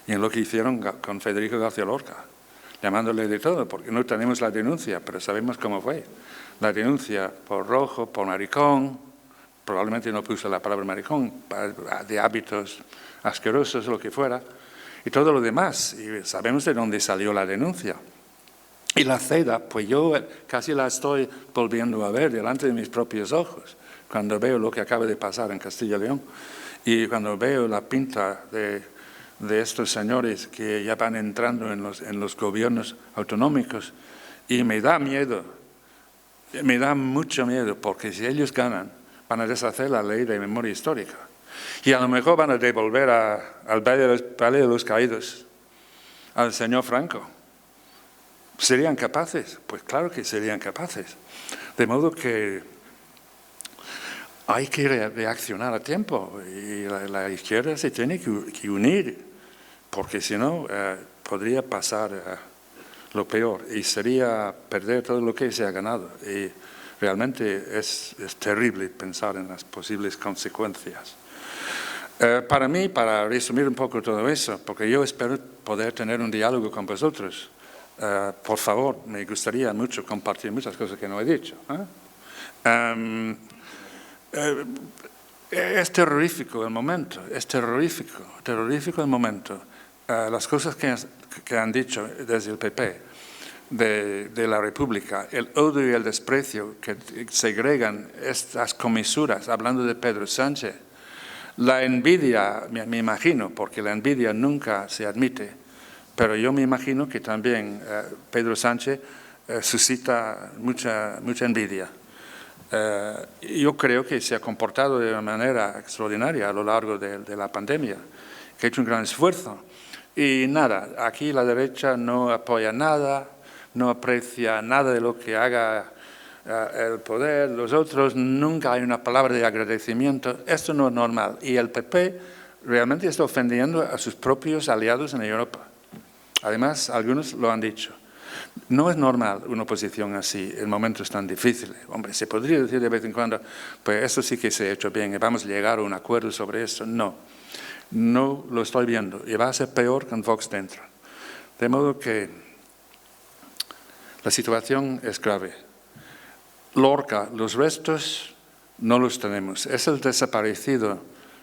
y en lo que hicieron con Federico García Lorca, llamándole de todo, porque no tenemos la denuncia, pero sabemos cómo fue. La denuncia por rojo, por maricón, probablemente no puso la palabra maricón, de hábitos asquerosos, lo que fuera, y todo lo demás. Y sabemos de dónde salió la denuncia. Y la CEDA, pues yo casi la estoy volviendo a ver delante de mis propios ojos, cuando veo lo que acaba de pasar en Castilla y León, y cuando veo la pinta de estos señores que ya van entrando en los gobiernos autonómicos, y me da miedo, me da mucho miedo, porque si ellos ganan, van a deshacer la ley de memoria histórica. Y a lo mejor van a devolver al Valle de los Caídos, al señor Franco. ¿Serían capaces? Pues claro que serían capaces. De modo que hay que reaccionar a tiempo y la izquierda se tiene que unir, porque si no podría pasar lo peor y sería perder todo lo que se ha ganado. Y realmente es terrible pensar en las posibles consecuencias. Para mí, para resumir un poco todo eso, porque yo espero poder tener un diálogo con vosotros, por favor, me gustaría mucho compartir muchas cosas que no he dicho. Es terrorífico el momento, es terrorífico el momento. Las cosas que han dicho desde el PP de la República, el odio y el desprecio que segregan estas comisuras, hablando de Pedro Sánchez, la envidia, me imagino, porque la envidia nunca se admite, pero yo me imagino que también Pedro Sánchez suscita mucha envidia. Yo creo que se ha comportado de una manera extraordinaria a lo largo de la pandemia, que ha hecho un gran esfuerzo. Y nada, aquí la derecha no apoya nada, no aprecia nada de lo que haga el poder, los otros, nunca hay una palabra de agradecimiento. Esto no es normal. Y el PP realmente está ofendiendo a sus propios aliados en Europa. Además, algunos lo han dicho. No es normal una oposición así en momentos tan difíciles. Hombre, se podría decir de vez en cuando, pues esto sí que se ha hecho bien y vamos a llegar a un acuerdo sobre eso. No, no lo estoy viendo y va a ser peor con Vox dentro. De modo que la situación es grave. Lorca, los restos no los tenemos. Es el desaparecido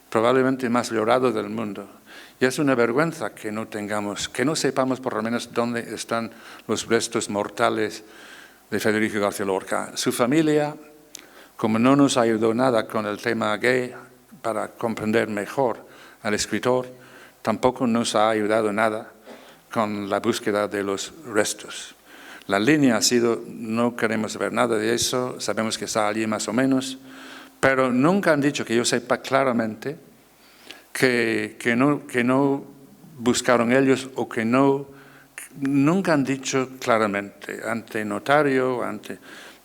probablemente más llorado del mundo. Y es una vergüenza que no tengamos, que no sepamos por lo menos dónde están los restos mortales de Federico García Lorca. Su familia, como no nos ayudó nada con el tema gay para comprender mejor al escritor, tampoco nos ha ayudado nada con la búsqueda de los restos. La línea ha sido, no queremos ver nada de eso, sabemos que está allí más o menos, pero nunca han dicho que yo sepa claramente que no buscaron ellos o que nunca han dicho claramente ante notario,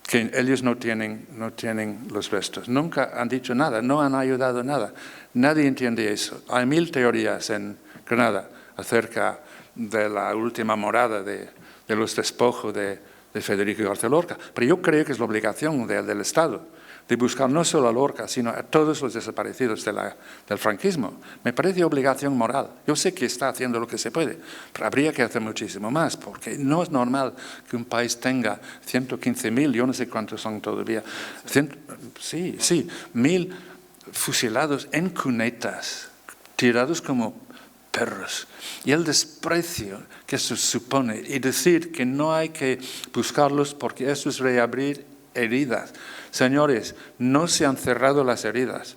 que ellos no tienen los restos. Nunca han dicho nada, no han ayudado nada. Nadie entiende eso. Hay 1000 teorías en Granada acerca de la última morada de los despojos de Federico García Lorca. Pero yo creo que es la obligación del Estado de buscar no solo a Lorca, sino a todos los desaparecidos del franquismo. Me parece obligación moral. Yo sé que está haciendo lo que se puede, pero habría que hacer muchísimo más, porque no es normal que un país tenga 115.000, yo no sé cuántos son todavía, 1.000 fusilados en cunetas, tirados como perros. Y el desprecio que eso supone, y decir que no hay que buscarlos porque eso es reabrir heridas. Señores, no se han cerrado las heridas.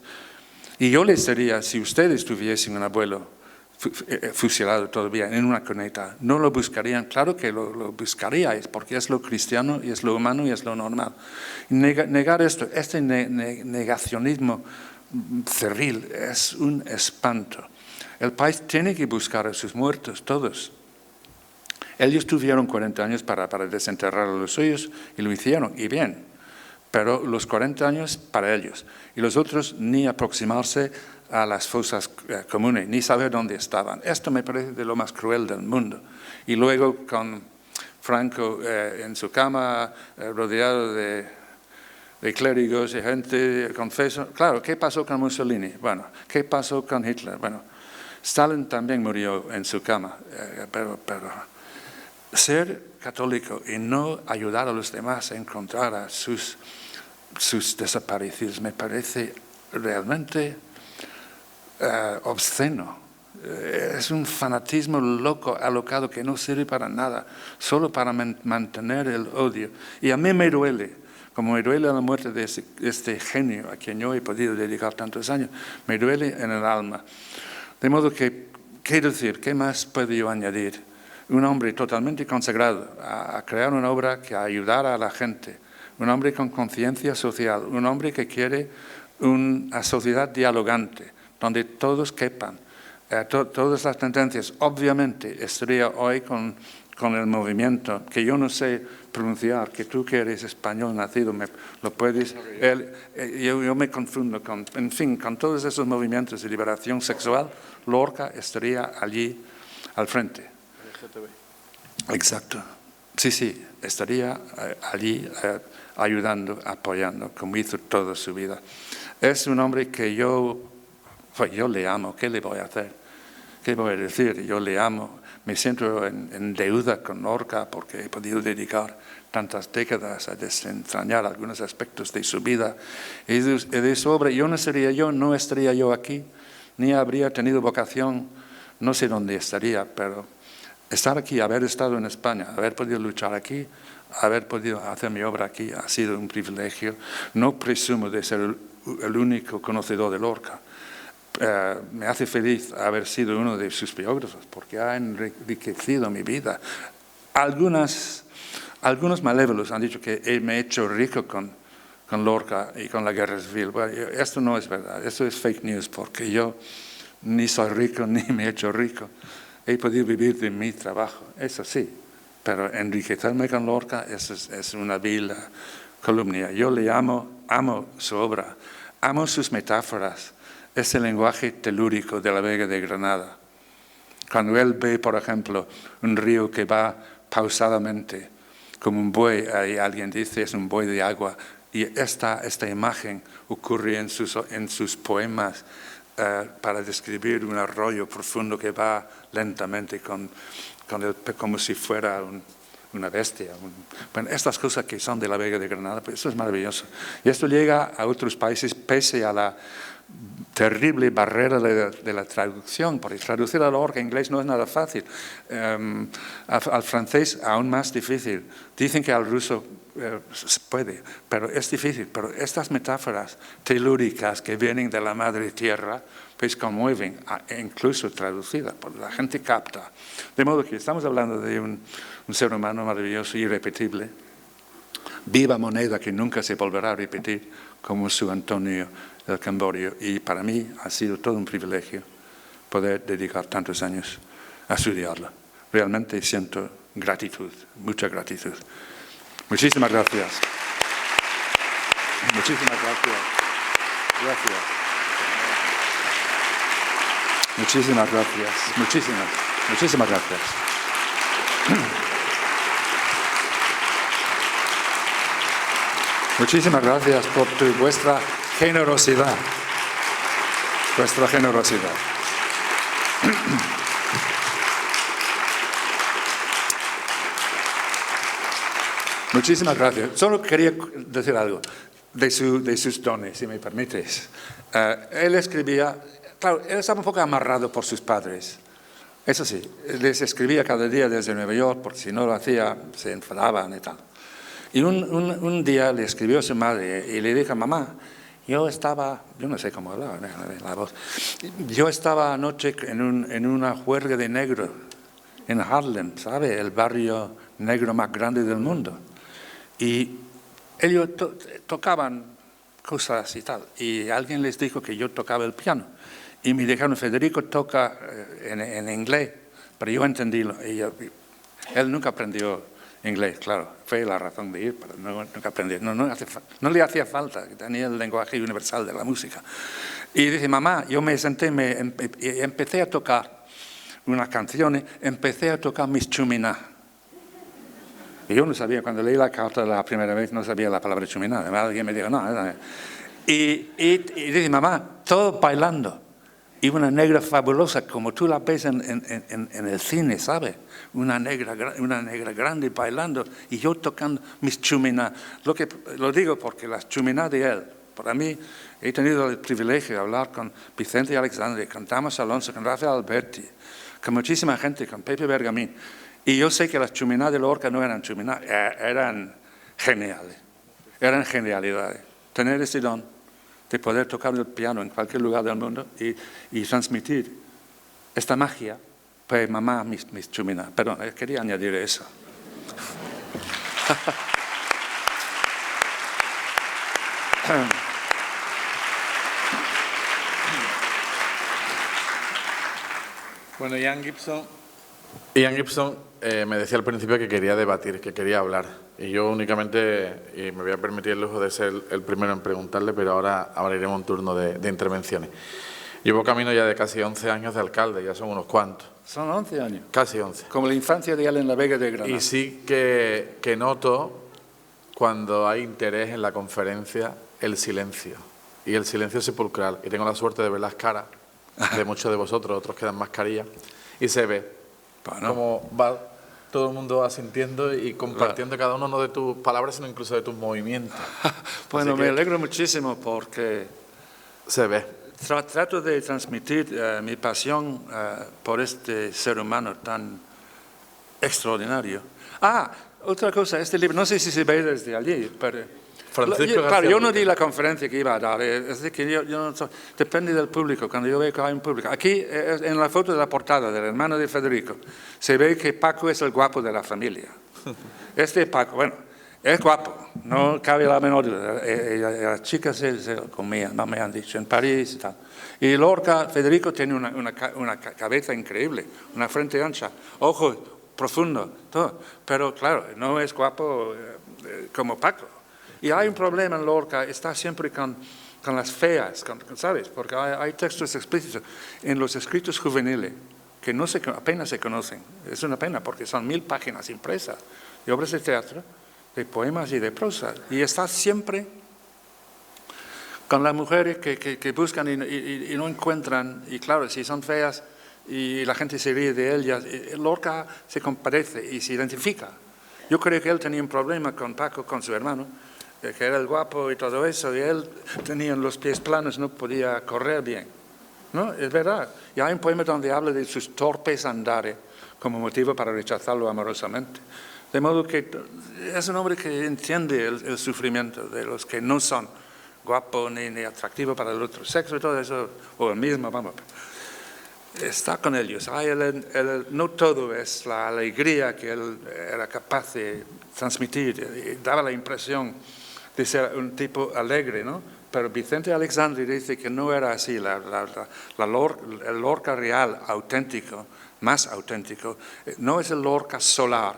Y yo les diría, si ustedes tuviesen un abuelo fusilado todavía en una cuneta. No lo buscarían, claro que lo buscaríais, porque es lo cristiano y es lo humano y es lo normal. Negar esto, este negacionismo cerril es un espanto. El país tiene que buscar a sus muertos, todos. Ellos tuvieron 40 años para desenterrar a los suyos y lo hicieron, y bien. Pero los 40 años para ellos. Y los otros ni aproximarse a las fosas comunes, ni saber dónde estaban. Esto me parece de lo más cruel del mundo. Y luego con Franco en su cama, rodeado de clérigos y gente confeso. Claro, ¿qué pasó con Mussolini? Bueno, ¿qué pasó con Hitler? Bueno, Stalin también murió en su cama, pero ser católico y no ayudar a los demás a encontrar a sus desaparecidos me parece realmente obsceno. Es un fanatismo loco, alocado, que no sirve para nada, solo para mantener el odio. Y a mí me duele, como me duele la muerte de este genio a quien yo he podido dedicar tantos años, me duele en el alma. De modo que, ¿qué decir? ¿Qué más puedo yo añadir? Un hombre totalmente consagrado a crear una obra que ayudara a la gente, un hombre con conciencia social, un hombre que quiere una sociedad dialogante, donde todos quepan, todas las tendencias. Obviamente estaría hoy con el movimiento, que yo no sé pronunciar, que tú que eres español nacido, lo puedes... yo me confundo en fin, con todos esos movimientos de liberación sexual, Lorca estaría allí al frente. Exacto. Sí, estaría allí ayudando, apoyando, como hizo toda su vida. Es un hombre que yo le amo. ¿Qué le voy a hacer? ¿Qué voy a decir? Yo le amo. Me siento en deuda con Lorca porque he podido dedicar tantas décadas a desentrañar algunos aspectos de su vida y de su obra. No estaría yo aquí, ni habría tenido vocación, no sé dónde estaría, pero estar aquí, haber estado en España, haber podido luchar aquí, haber podido hacer mi obra aquí ha sido un privilegio. No presumo de ser el único conocedor de Lorca. Me hace feliz haber sido uno de sus biógrafos porque ha enriquecido mi vida. Algunos malévolos han dicho que me he hecho rico con Lorca y con la guerra civil. Bueno, esto no es verdad, esto es fake news porque yo ni soy rico ni me he hecho rico. He podido vivir de mi trabajo, eso sí, pero enriquecerme con Lorca es una vil calumnia. Yo le amo su obra, amo sus metáforas, ese lenguaje telúrico de la Vega de Granada. Cuando él ve, por ejemplo, un río que va pausadamente como un buey, ahí alguien dice es un buey de agua, y esta imagen ocurre en sus poemas para describir un arroyo profundo que va lentamente como si fuera una bestia. Bueno, estas cosas que son de la Vega de Granada, pues eso es maravilloso. Y esto llega a otros países pese a la terrible barrera de la traducción, porque traducir a Lorca en inglés no es nada fácil. Al francés aún más difícil. Dicen que al ruso se puede, pero es difícil. Pero estas metáforas telúricas que vienen de la madre tierra, pues conmueven, incluso traducidas, porque la gente capta. De modo que estamos hablando de un ser humano maravilloso, irrepetible, viva moneda que nunca se volverá a repetir, como su Antonio del Camborio. Y para mí ha sido todo un privilegio poder dedicar tantos años a estudiarlo. Realmente siento gratitud, mucha gratitud. Muchísimas gracias. Muchísimas gracias. Gracias. Muchísimas gracias. Muchísimas gracias. Muchísimas gracias por vuestra generosidad. Vuestra generosidad. Muchísimas gracias. Solo quería decir algo de sus dones, si me permites. Él escribía, claro, él estaba un poco amarrado por sus padres. Eso sí, les escribía cada día desde Nueva York, porque si no lo hacía se enfadaban y tal. Y un día le escribió a su madre y le dijo: mamá, yo no sé cómo hablaba, la voz. Yo estaba anoche en una juerga de negro en Harlem, ¿sabe? El barrio negro más grande del mundo. Y ellos tocaban cosas y tal. Y alguien les dijo que yo tocaba el piano. Y me dijeron, Federico toca en inglés. Pero yo entendí, él nunca aprendió inglés, claro, fue la razón de ir, pero nunca aprendió, no le hacía falta, tenía el lenguaje universal de la música. Y dice, mamá, yo me senté y empecé a tocar unas canciones, empecé a tocar Mis Chuminá. Y yo no sabía, cuando leí la carta la primera vez, no sabía la palabra chuminá. Alguien me dijo, no. Y dice, mamá, todo bailando. Y una negra fabulosa, como tú la ves en el cine, ¿sabes? Una negra grande bailando y yo tocando Mis Chuminá. Lo digo porque las Chuminá de él, para mí, he tenido el privilegio de hablar con Vicente Alexandre, con Damas Alonso, con Rafael Alberti, con muchísima gente, con Pepe Bergamín. Y yo sé que las Chuminá de Lorca no eran Chuminá, eran geniales, eran genialidades. Tener ese don de poder tocar el piano en cualquier lugar del mundo y transmitir esta magia, pues mamá, mis Chuminá. Perdón, quería añadir eso. Bueno, Ian Gibson me decía al principio que quería debatir, que quería hablar. Y yo únicamente, y me voy a permitir el lujo de ser el primero en preguntarle, pero ahora iremos un turno de intervenciones. Llevo camino ya de casi 11 años de alcalde, ya son unos cuantos. Son 11 años. Casi 11. Como la infancia de él en la Vega de Granada. Y sí que noto, cuando hay interés en la conferencia, el silencio. Y el silencio sepulcral. Y tengo la suerte de ver las caras de muchos de vosotros, otros que dan mascarilla, y se ve cómo va todo el mundo asintiendo y compartiendo cada uno no de tus palabras, sino incluso de tus movimientos. Bueno, me alegro muchísimo porque se ve. Trato de transmitir mi pasión por este ser humano tan extraordinario. Otra cosa, este libro, no sé si se ve desde allí, pero yo no di la conferencia que iba a dar, es decir, que yo no soy, depende del público, cuando yo veo que hay un público. Aquí, en la foto de la portada del hermano de Federico, se ve que Paco es el guapo de la familia. Este Paco, bueno, es guapo, no cabe la menor duda. Las chicas se comían, no me han dicho, en París y tal. Y Lorca, Federico tiene una cabeza increíble, una frente ancha, ojos profundos, todo. Pero claro, no es guapo como Paco. Y hay un problema en Lorca, está siempre con las feas, ¿sabes? Porque hay textos explícitos en los escritos juveniles que apenas se conocen. Es una pena porque son 1000 páginas impresas de obras de teatro, de poemas y de prosa. Y está siempre con las mujeres que buscan y no encuentran. Y claro, si son feas y la gente se ríe de ellas, Lorca se compadece y se identifica. Yo creo que él tenía un problema con Paco, con su hermano, que era el guapo y todo eso, y él tenía los pies planos, no podía correr bien. ¿No? Es verdad. Y hay un poema donde habla de sus torpes andares como motivo para rechazarlo amorosamente. De modo que es un hombre que entiende el sufrimiento de los que no son guapos ni atractivos para el otro sexo y todo eso, o el mismo, vamos. Está con ellos. No todo es la alegría que él era capaz de transmitir, y daba la impresión de ser un tipo alegre, ¿no? Pero Vicente Alexandre dice que no era así. El Lorca real, auténtico, más auténtico, no es el Lorca solar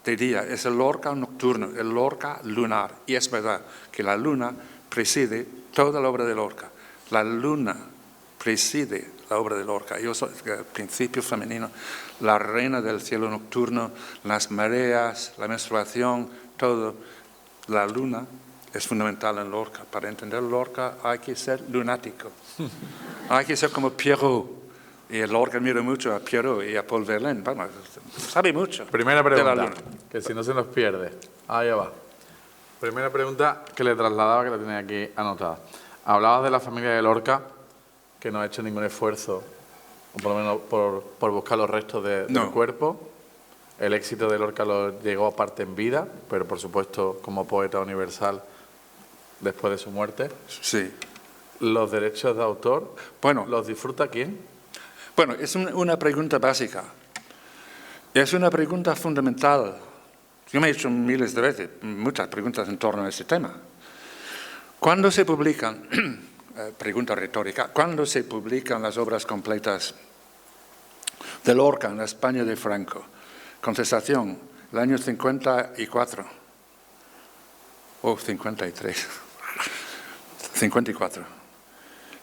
de día, es el Lorca nocturno, el Lorca lunar. Y es verdad que la luna preside toda la obra de Lorca. La luna preside la obra de Lorca. Yo soy el principio femenino, la reina del cielo nocturno, las mareas, la menstruación, todo. La luna es fundamental en Lorca. Para entender Lorca hay que ser lunático. Hay que ser como Pierrot. Y el Lorca mira mucho a Pierrot y a Paul Verlaine. Bueno, sabe mucho. Primera pregunta, que si no se nos pierde. Ahí va. Primera pregunta que le trasladaba, que la tenía aquí anotada. Hablabas de la familia de Lorca, que no ha hecho ningún esfuerzo, o por lo menos por buscar los restos del cuerpo. El éxito de Lorca lo llegó aparte en vida, pero por supuesto como poeta universal después de su muerte. Sí. ¿Los derechos de autor, Bueno, los disfruta quién? Bueno, es una pregunta básica. Es una pregunta fundamental. Yo me he hecho miles de veces, muchas preguntas en torno a este tema. ¿Cuándo se publican, pregunta retórica, cuándo se publican las obras completas de Lorca en la España de Franco? Contestación, el año 54. O 53. 54.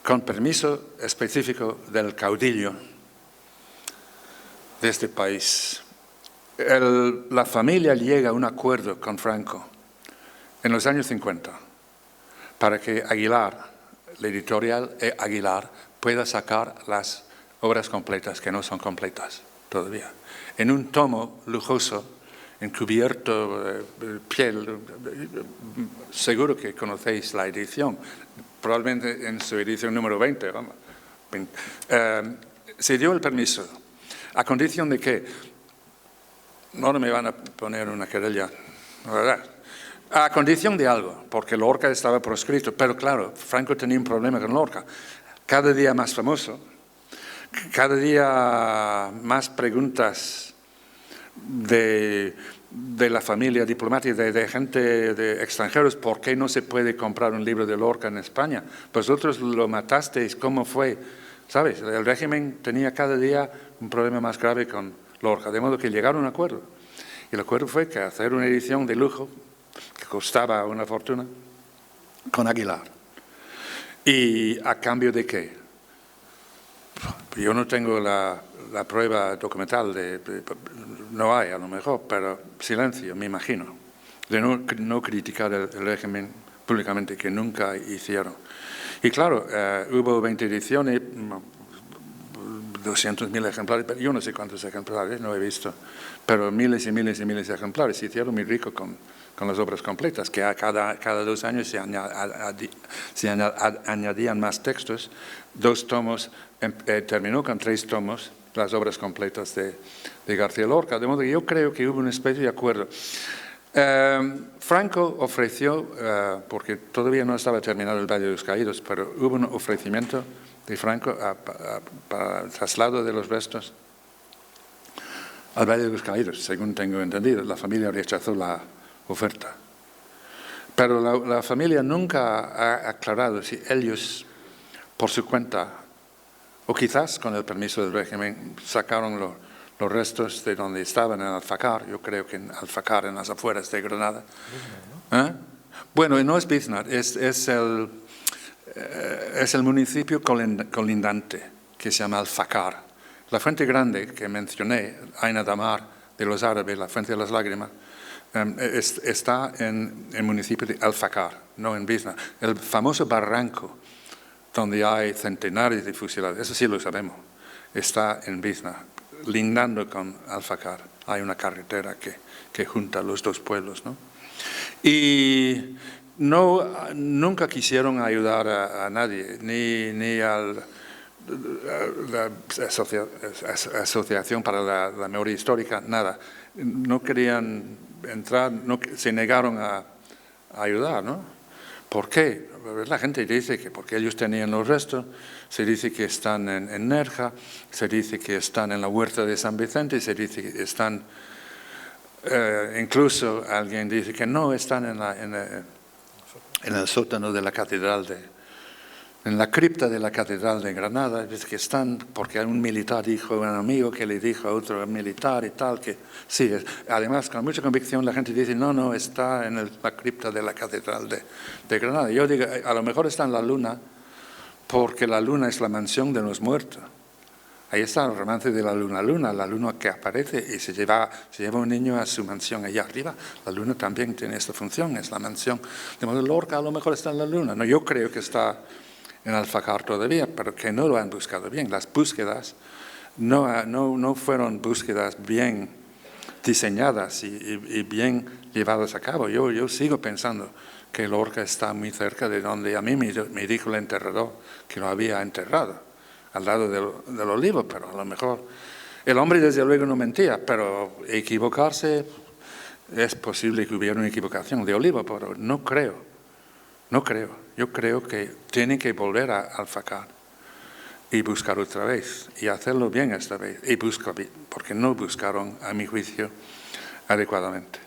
Con permiso específico del caudillo de este país. La familia llega a un acuerdo con Franco en los años 50 para que Aguilar, la editorial Aguilar, pueda sacar las obras completas, que no son completas todavía, en un tomo lujoso, encubierto, piel. Seguro que conocéis la edición, probablemente en su edición número 20. Vamos. Se dio el permiso, a condición de que, no me van a poner una querella, ¿verdad? A condición de algo, porque Lorca estaba proscrito, pero claro, Franco tenía un problema con Lorca. Cada día más famoso, cada día más preguntas de la familia diplomática, de gente, de extranjeros, ¿por qué no se puede comprar un libro de Lorca en España? Vosotros lo matasteis, ¿cómo fue? ¿Sabes? El régimen tenía cada día un problema más grave con Lorca, de modo que llegaron a un acuerdo. Y el acuerdo fue que hacer una edición de lujo, que costaba una fortuna, con Aguilar. ¿Y a cambio de qué? Yo no tengo la prueba documental, no hay a lo mejor, pero silencio, me imagino, de no criticar el régimen públicamente, que nunca hicieron. Y claro, hubo 20 ediciones, 200.000 ejemplares, pero yo no sé cuántos ejemplares, no he visto, pero miles y miles y miles de ejemplares. Se hicieron muy rico con las obras completas, que cada 2 años se añadían más textos. 2 tomos, terminó con 3 tomos, las obras completas de García Lorca, de modo que yo creo que hubo una especie de acuerdo. Franco ofreció, porque todavía no estaba terminado el Valle de los Caídos, pero hubo un ofrecimiento de Franco para el traslado de los restos al Valle de los Caídos, según tengo entendido. La familia rechazó la oferta. Pero la familia nunca ha aclarado si ellos, por su cuenta, o quizás con el permiso del régimen, sacaron los restos de donde estaban en Alfacar. Yo creo que en Alfacar, en las afueras de Granada. ¿Eh? Bueno, no es Biznar, es el municipio colindante, que se llama Alfacar. La fuente grande que mencioné, Aina Damar, de los árabes, la fuente de las lágrimas, está en el municipio de Alfacar, no en Biznar. El famoso barranco, donde hay centenares de fusilados, eso sí lo sabemos, está en Biznar, lindando con Alfacar. Hay una carretera que junta los 2 pueblos, ¿no? Y nunca quisieron ayudar a nadie, ni a la Asociación para la Memoria Histórica, nada. No querían entrar, se negaron a ayudar, ¿no? ¿Por qué? La gente dice que porque ellos tenían los restos, se dice que están en Nerja, se dice que están en la huerta de San Vicente, se dice que están, incluso alguien dice que no, están en el sótano de la catedral en la cripta de la catedral de Granada, dice que están, porque un militar dijo a un amigo que le dijo a otro militar y tal, que sí, además con mucha convicción la gente dice, no, está en la cripta de la catedral de Granada. Yo digo, a lo mejor está en la luna, porque la luna es la mansión de los muertos. Ahí está el romance de la luna que aparece y se lleva un niño a su mansión allá arriba. La luna también tiene esta función, es la mansión. De modo, Lorca a lo mejor está en la luna. No, yo creo que está en Alfacar todavía, pero que no lo han buscado bien. Las búsquedas no fueron búsquedas bien diseñadas y bien llevadas a cabo. Yo sigo pensando que Lorca está muy cerca de donde a mí me dijo el enterrador que lo había enterrado, al lado del olivo, pero a lo mejor el hombre desde luego no mentía, pero equivocarse, es posible que hubiera una equivocación de olivo, pero no creo No creo. Yo creo que tienen que volver a Alfacar y buscar otra vez, y hacerlo bien esta vez, y buscar bien, porque no buscaron, a mi juicio, adecuadamente.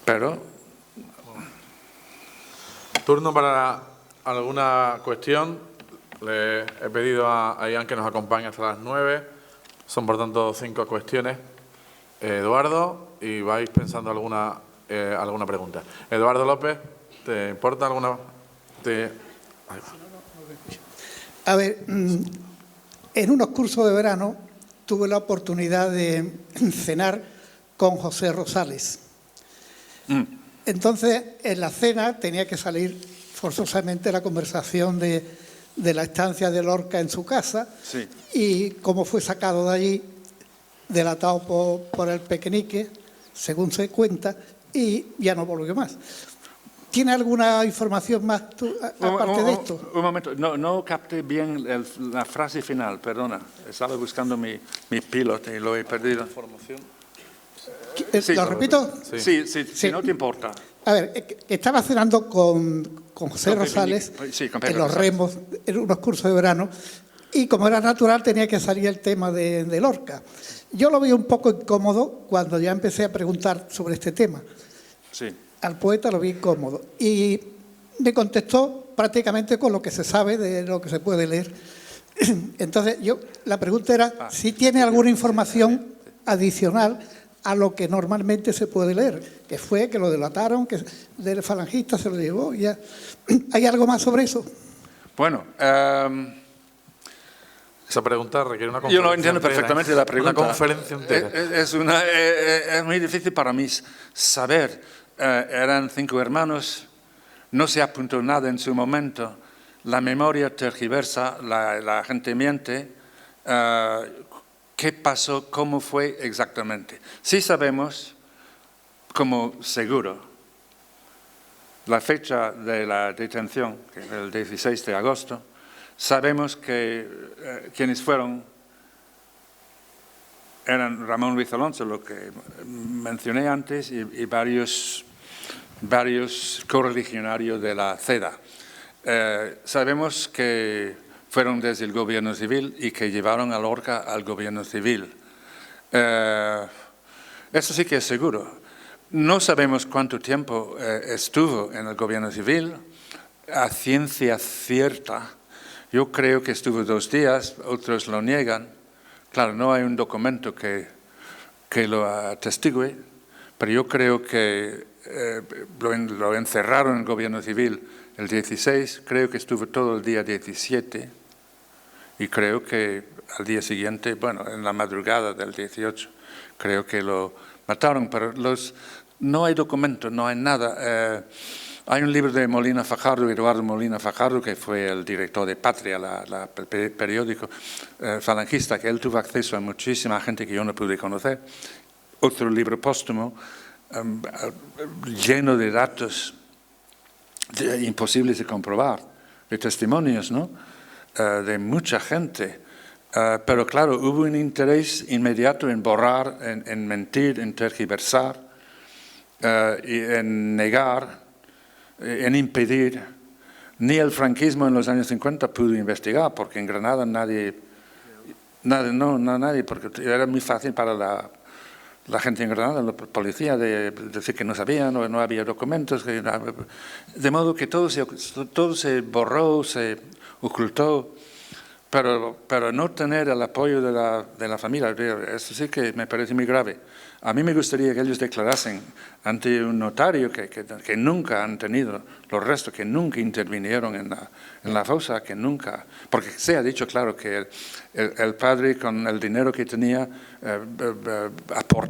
Pero... Turno para alguna cuestión. Le he pedido a Ian que nos acompañe hasta las 9. Son, por tanto, 5 cuestiones. Eduardo, y vais pensando alguna pregunta. Eduardo López, ¿te importa alguna? A ver, en unos cursos de verano tuve la oportunidad de cenar con José Rosales. Entonces, en la cena tenía que salir forzosamente la conversación de la estancia de Lorca en su casa, Sí. y cómo fue sacado de allí, delatado por el pequeñique, según se cuenta, y ya no volvió más. ¿Tiene alguna información más tú, aparte de esto? Un momento, no capté bien la frase final, perdona. Estaba buscando mi pilote y lo he perdido. Sí, ¿Lo repito? Sí, si no te importa. A ver, estaba cenando con José Rosales en los Remos, en unos cursos de verano, y como era natural tenía que salir el tema de Lorca. Yo lo vi un poco incómodo cuando ya empecé a preguntar sobre este tema. Sí. Al poeta lo vi incómodo y me contestó prácticamente con lo que se sabe de lo que se puede leer. Entonces, la pregunta era si tiene alguna información adicional a lo que normalmente se puede leer, que fue que lo delataron, que del falangista se lo llevó. Ya. ¿Hay algo más sobre eso? Bueno, esa pregunta requiere una conferencia. yo no entiendo perfectamente la pregunta. Una conferencia entera. Es muy difícil para mí saber. Eran 5 hermanos, no se apuntó nada en su momento. La memoria tergiversa, la gente miente. ¿Qué pasó? ¿Cómo fue exactamente? Sí sabemos, como seguro, la fecha de la detención, que es el 16 de agosto, sabemos que quienes fueron eran Ramón Luis Alonso, lo que mencioné antes, y varios correligionarios de la CEDA. Sabemos que fueron desde el gobierno civil y que llevaron a Lorca al gobierno civil. Eso sí que es seguro. No sabemos cuánto tiempo estuvo en el gobierno civil. A ciencia cierta, yo creo que estuvo 2 días, otros lo niegan. Claro, no hay un documento que lo atestigue, pero yo creo que lo encerraron en el gobierno civil el 16, creo que estuvo todo el día 17, y creo que al día siguiente, bueno, en la madrugada del 18, creo que lo mataron, pero no hay documento, no hay nada. Hay un libro de Molina Fajardo, Eduardo Molina Fajardo, que fue el director de Patria, el periódico falangista, que él tuvo acceso a muchísima gente que yo no pude conocer. Otro libro póstumo, lleno de datos imposibles de comprobar, de testimonios, ¿no? De mucha gente. Pero claro, hubo un interés inmediato en borrar, en mentir, en tergiversar, y en negar, en impedir. Ni el franquismo en los años 50 pudo investigar, porque en Granada nadie, porque era muy fácil para la gente en Granada, la policía, de decir que no sabían o no había documentos. De modo que todo se borró, se ocultó. Pero no tener el apoyo de la familia, eso sí que me parece muy grave. A mí me gustaría que ellos declarasen ante un notario que nunca han tenido los restos, que nunca intervinieron en la fosa, que nunca... Porque se ha dicho, claro, que el padre con el dinero que tenía,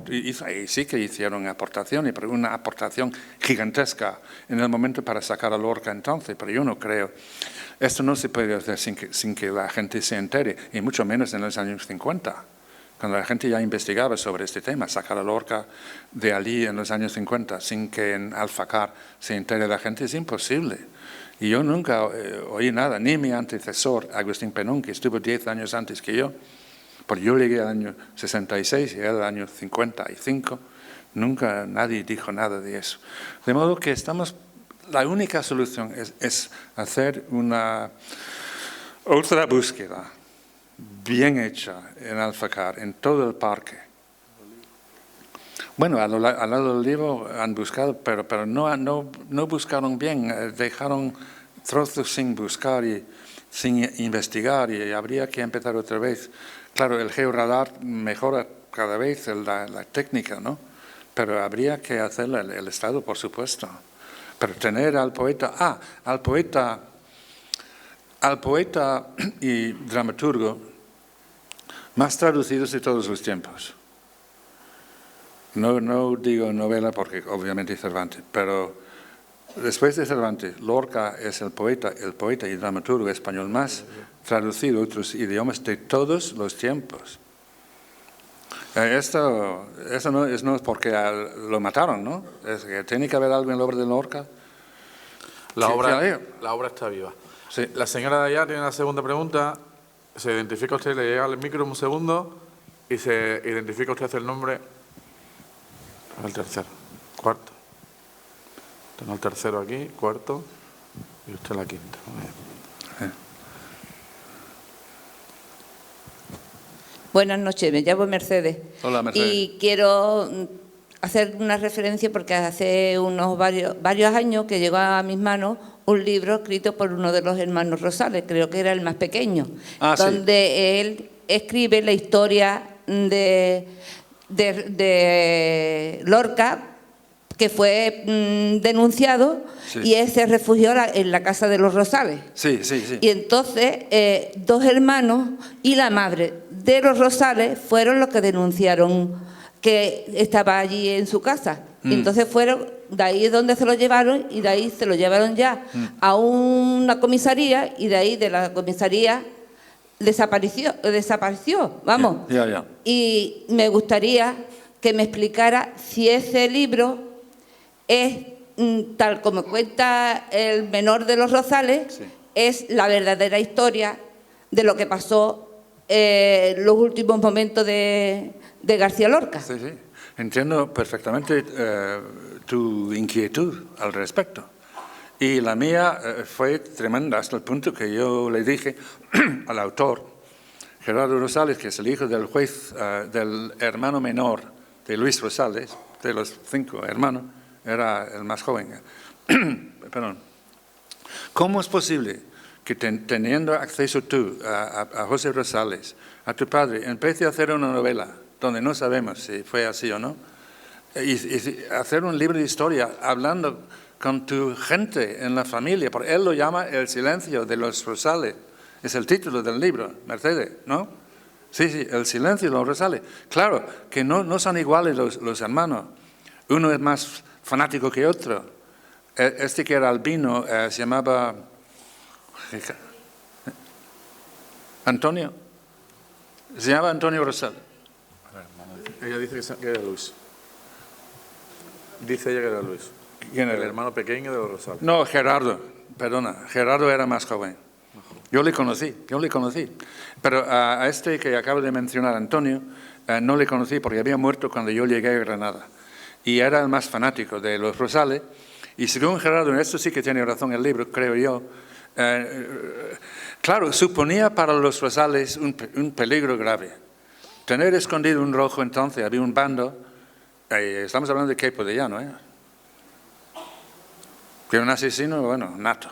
y sí que hicieron aportaciones, pero una aportación gigantesca en el momento para sacar a Lorca entonces, pero yo no creo. Esto no se puede hacer sin que la gente se entere, y mucho menos en los años 50, cuando la gente ya investigaba sobre este tema. Sacar a Lorca de allí en los años 50 sin que en Alfacar se entere la gente es imposible. Y yo nunca oí nada, ni mi antecesor, Agustín Penón, que estuvo 10 años antes que yo, porque yo llegué al año 66 y él al año 55, nunca nadie dijo nada de eso. De modo que la única solución es hacer una otra búsqueda bien hecha en Alfacar, en todo el parque. Bueno, al lado del libro han buscado, pero no buscaron bien, dejaron trozos sin buscar y sin investigar, y habría que empezar otra vez. Claro, el georradar mejora cada vez la técnica, ¿no? Pero habría que hacerlo el Estado, por supuesto. Pero tener al poeta y dramaturgo más traducidos de todos los tiempos. No digo novela porque obviamente Cervantes, pero después de Cervantes, Lorca es el poeta y dramaturgo español más traducido a otros idiomas de todos los tiempos. Eso no es porque lo mataron, ¿no? Es que tiene que haber algo en la obra de Lorca. La obra está viva. Sí. La señora de allá tiene la segunda pregunta. Se identifica usted, le llega el micro un segundo y se identifica usted el nombre. El tercero, cuarto. Tengo el tercero aquí, cuarto, y usted la quinta. Buenas noches, me llamo Mercedes. Hola, Mercedes. Y quiero hacer una referencia porque hace varios años que llegó a mis manos un libro escrito por uno de los hermanos Rosales, creo que era el más pequeño, donde él escribe la historia de Lorca, que fue denunciado, y él se refugió en la casa de los Rosales. Sí. Y entonces dos hermanos y la madre de los Rosales fueron los que denunciaron que estaba allí en su casa. Y entonces fueron, de ahí es donde se lo llevaron, y de ahí se lo llevaron ya a una comisaría, y de ahí de la comisaría desapareció, vamos. Ya. Y me gustaría que me explicara si ese libro es, tal como cuenta el menor de los Rosales, es la verdadera historia de lo que pasó los últimos momentos de García Lorca. Sí. Entiendo perfectamente tu inquietud al respecto. Y la mía fue tremenda hasta el punto que yo le dije al autor, Gerardo Rosales, que es el hijo del juez, del hermano menor de Luis Rosales, de los 5 hermanos, era el más joven. Perdón. ¿Cómo es posible que teniendo acceso tú a José Rosales, a tu padre, empiece a hacer una novela donde no sabemos si fue así o no, y hacer un libro de historia hablando con tu gente en la familia? Porque él lo llama El silencio de los Rosales. Es el título del libro, Mercedes, ¿no? Sí, El silencio de los Rosales. Claro, que no son iguales los hermanos. Uno es más fanático que otro. Este que era albino se llamaba Antonio. Se llamaba Antonio Rosales. Ella dice que era Luis. Dice ella que era Luis. ¿Quién era? El hermano pequeño de los Rosales. No, Gerardo, perdona. Gerardo era más joven. Yo le conocí. Pero a este que acabo de mencionar, Antonio, no le conocí porque había muerto cuando yo llegué a Granada. Y era el más fanático de los Rosales. Y según Gerardo, en esto sí que tiene razón el libro, creo yo, claro, suponía para los Rosales un peligro grave. Tener escondido un rojo entonces, había un bando, estamos hablando de Queipo de Llano, que un asesino, bueno, nato.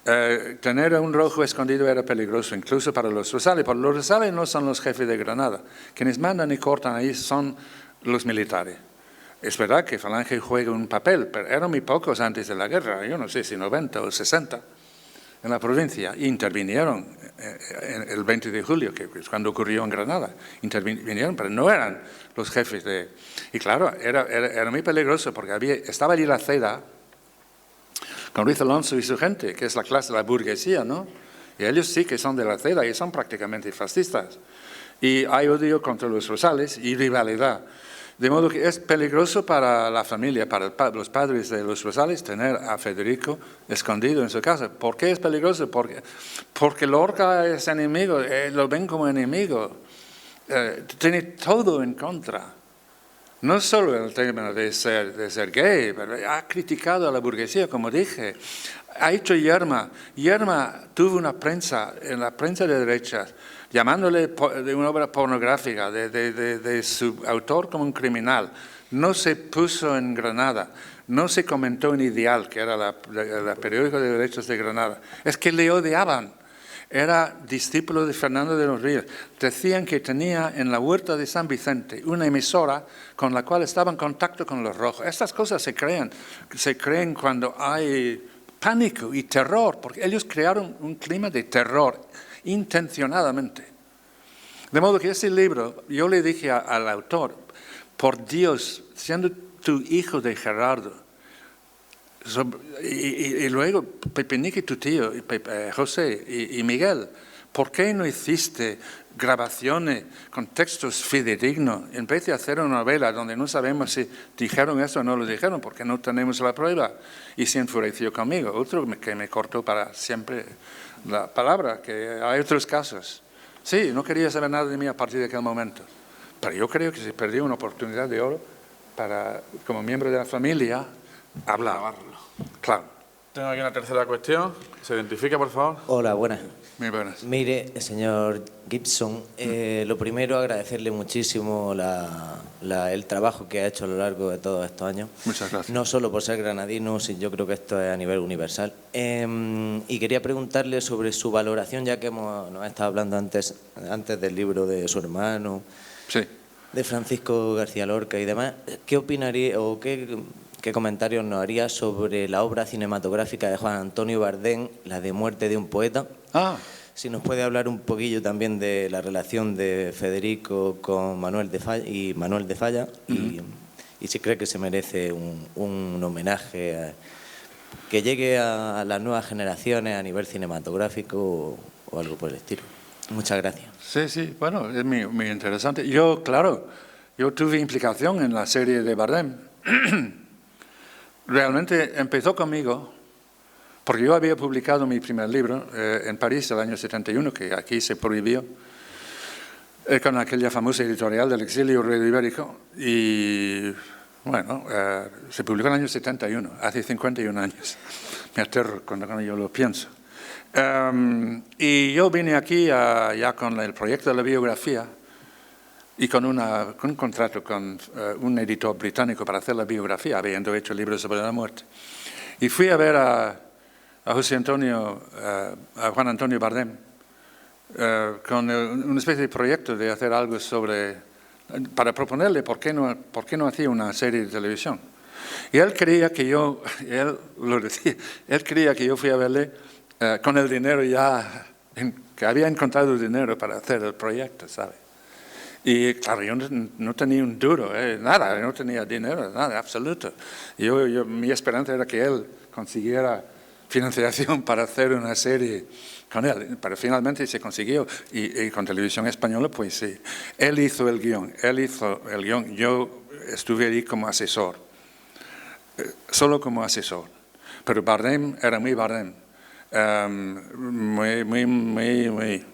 Tener un rojo escondido era peligroso, incluso para los Rosales, porque los Rosales no son los jefes de Granada. Quienes mandan y cortan ahí son los militares. Es verdad que Falange juega un papel, pero eran muy pocos antes de la guerra, yo no sé si 90 o 60, en la provincia. Intervinieron el 20 de julio, que es cuando ocurrió en Granada. Intervinieron, pero no eran los jefes de... Y claro, era muy peligroso porque estaba allí la Ceda, con Ruiz Alonso y su gente, que es la clase de la burguesía, ¿no? Y ellos sí que son de la Ceda y son prácticamente fascistas. Y hay odio contra los Rosales y rivalidad. De modo que es peligroso para la familia, para los padres de los Rosales, tener a Federico escondido en su casa. ¿Por qué es peligroso? Porque Lorca es enemigo, lo ven como enemigo. Tiene todo en contra. No solo el tema de ser gay, pero ha criticado a la burguesía, como dije. Ha hecho yerma. Yerma tuvo una prensa, en la prensa de derechas, llamándole de una obra pornográfica, de su autor como un criminal. No se puso en Granada, no se comentó en Ideal, que era la periódico de derechos de Granada. Es que le odiaban. Era discípulo de Fernando de los Ríos. Decían que tenía en la Huerta de San Vicente una emisora con la cual estaba en contacto con los rojos. Estas cosas se creen cuando hay pánico y terror, porque ellos crearon un clima de terror intencionadamente. De modo que ese libro, yo le dije al autor, por Dios, siendo tu hijo de Gerardo, y luego Pepenique, tu tío, José y Miguel, ¿por qué no hiciste grabaciones con textos fidedignos en vez de hacer una novela donde no sabemos si dijeron eso o no lo dijeron porque no tenemos la prueba? Y se enfureció conmigo, otro que me cortó para siempre la palabra, que hay otros casos. Sí, no quería saber nada de mí a partir de aquel momento, pero yo creo que se perdió una oportunidad de oro para, como miembro de la familia, hablar. Claro. Tengo aquí una tercera cuestión. ¿Se identifica, por favor? Hola, buenas. Muy buenas. Mire, señor Gibson, lo primero agradecerle muchísimo el trabajo que ha hecho a lo largo de todos estos años. Muchas gracias. No solo por ser granadino, sino yo creo que esto es a nivel universal. Y quería preguntarle sobre su valoración, ya que nos ha estado hablando antes del libro de su hermano, Sí. de Francisco García Lorca y demás. ¿Qué opinaría o qué comentarios nos haría sobre la obra cinematográfica de Juan Antonio Bardem, La de muerte de un poeta? Si nos puede hablar un poquillo también de la relación de Federico con Manuel de Falla y si cree que se merece un homenaje que llegue a las nuevas generaciones a nivel cinematográfico o algo por el estilo. Muchas gracias. Sí, bueno, es muy interesante. Yo tuve implicación en la serie de Bardem. Realmente empezó conmigo, porque yo había publicado mi primer libro en París el año 71, que aquí se prohibió, con aquella famosa editorial del exilio rey ibérico, y bueno, se publicó en el año 71, hace 51 años. Me aterro cuando yo lo pienso. Y yo vine aquí ya con el proyecto de la biografía y con un contrato con un editor británico para hacer la biografía, habiendo hecho libros sobre la muerte. Y fui a ver a Juan Antonio Bardem, con una especie de proyecto de hacer algo para proponerle por qué no hacía una serie de televisión. Y él creía que yo fui a verle con el dinero ya, que había encontrado dinero para hacer el proyecto, ¿sabe? Y claro, yo no tenía un duro, nada, no tenía dinero, nada, absoluto. Mi esperanza era que él consiguiera financiación para hacer una serie con él, pero finalmente se consiguió. Y con Televisión Española, pues sí. Él hizo el guión, yo estuve allí como asesor, solo como asesor. Pero Bardem era muy Bardem, muy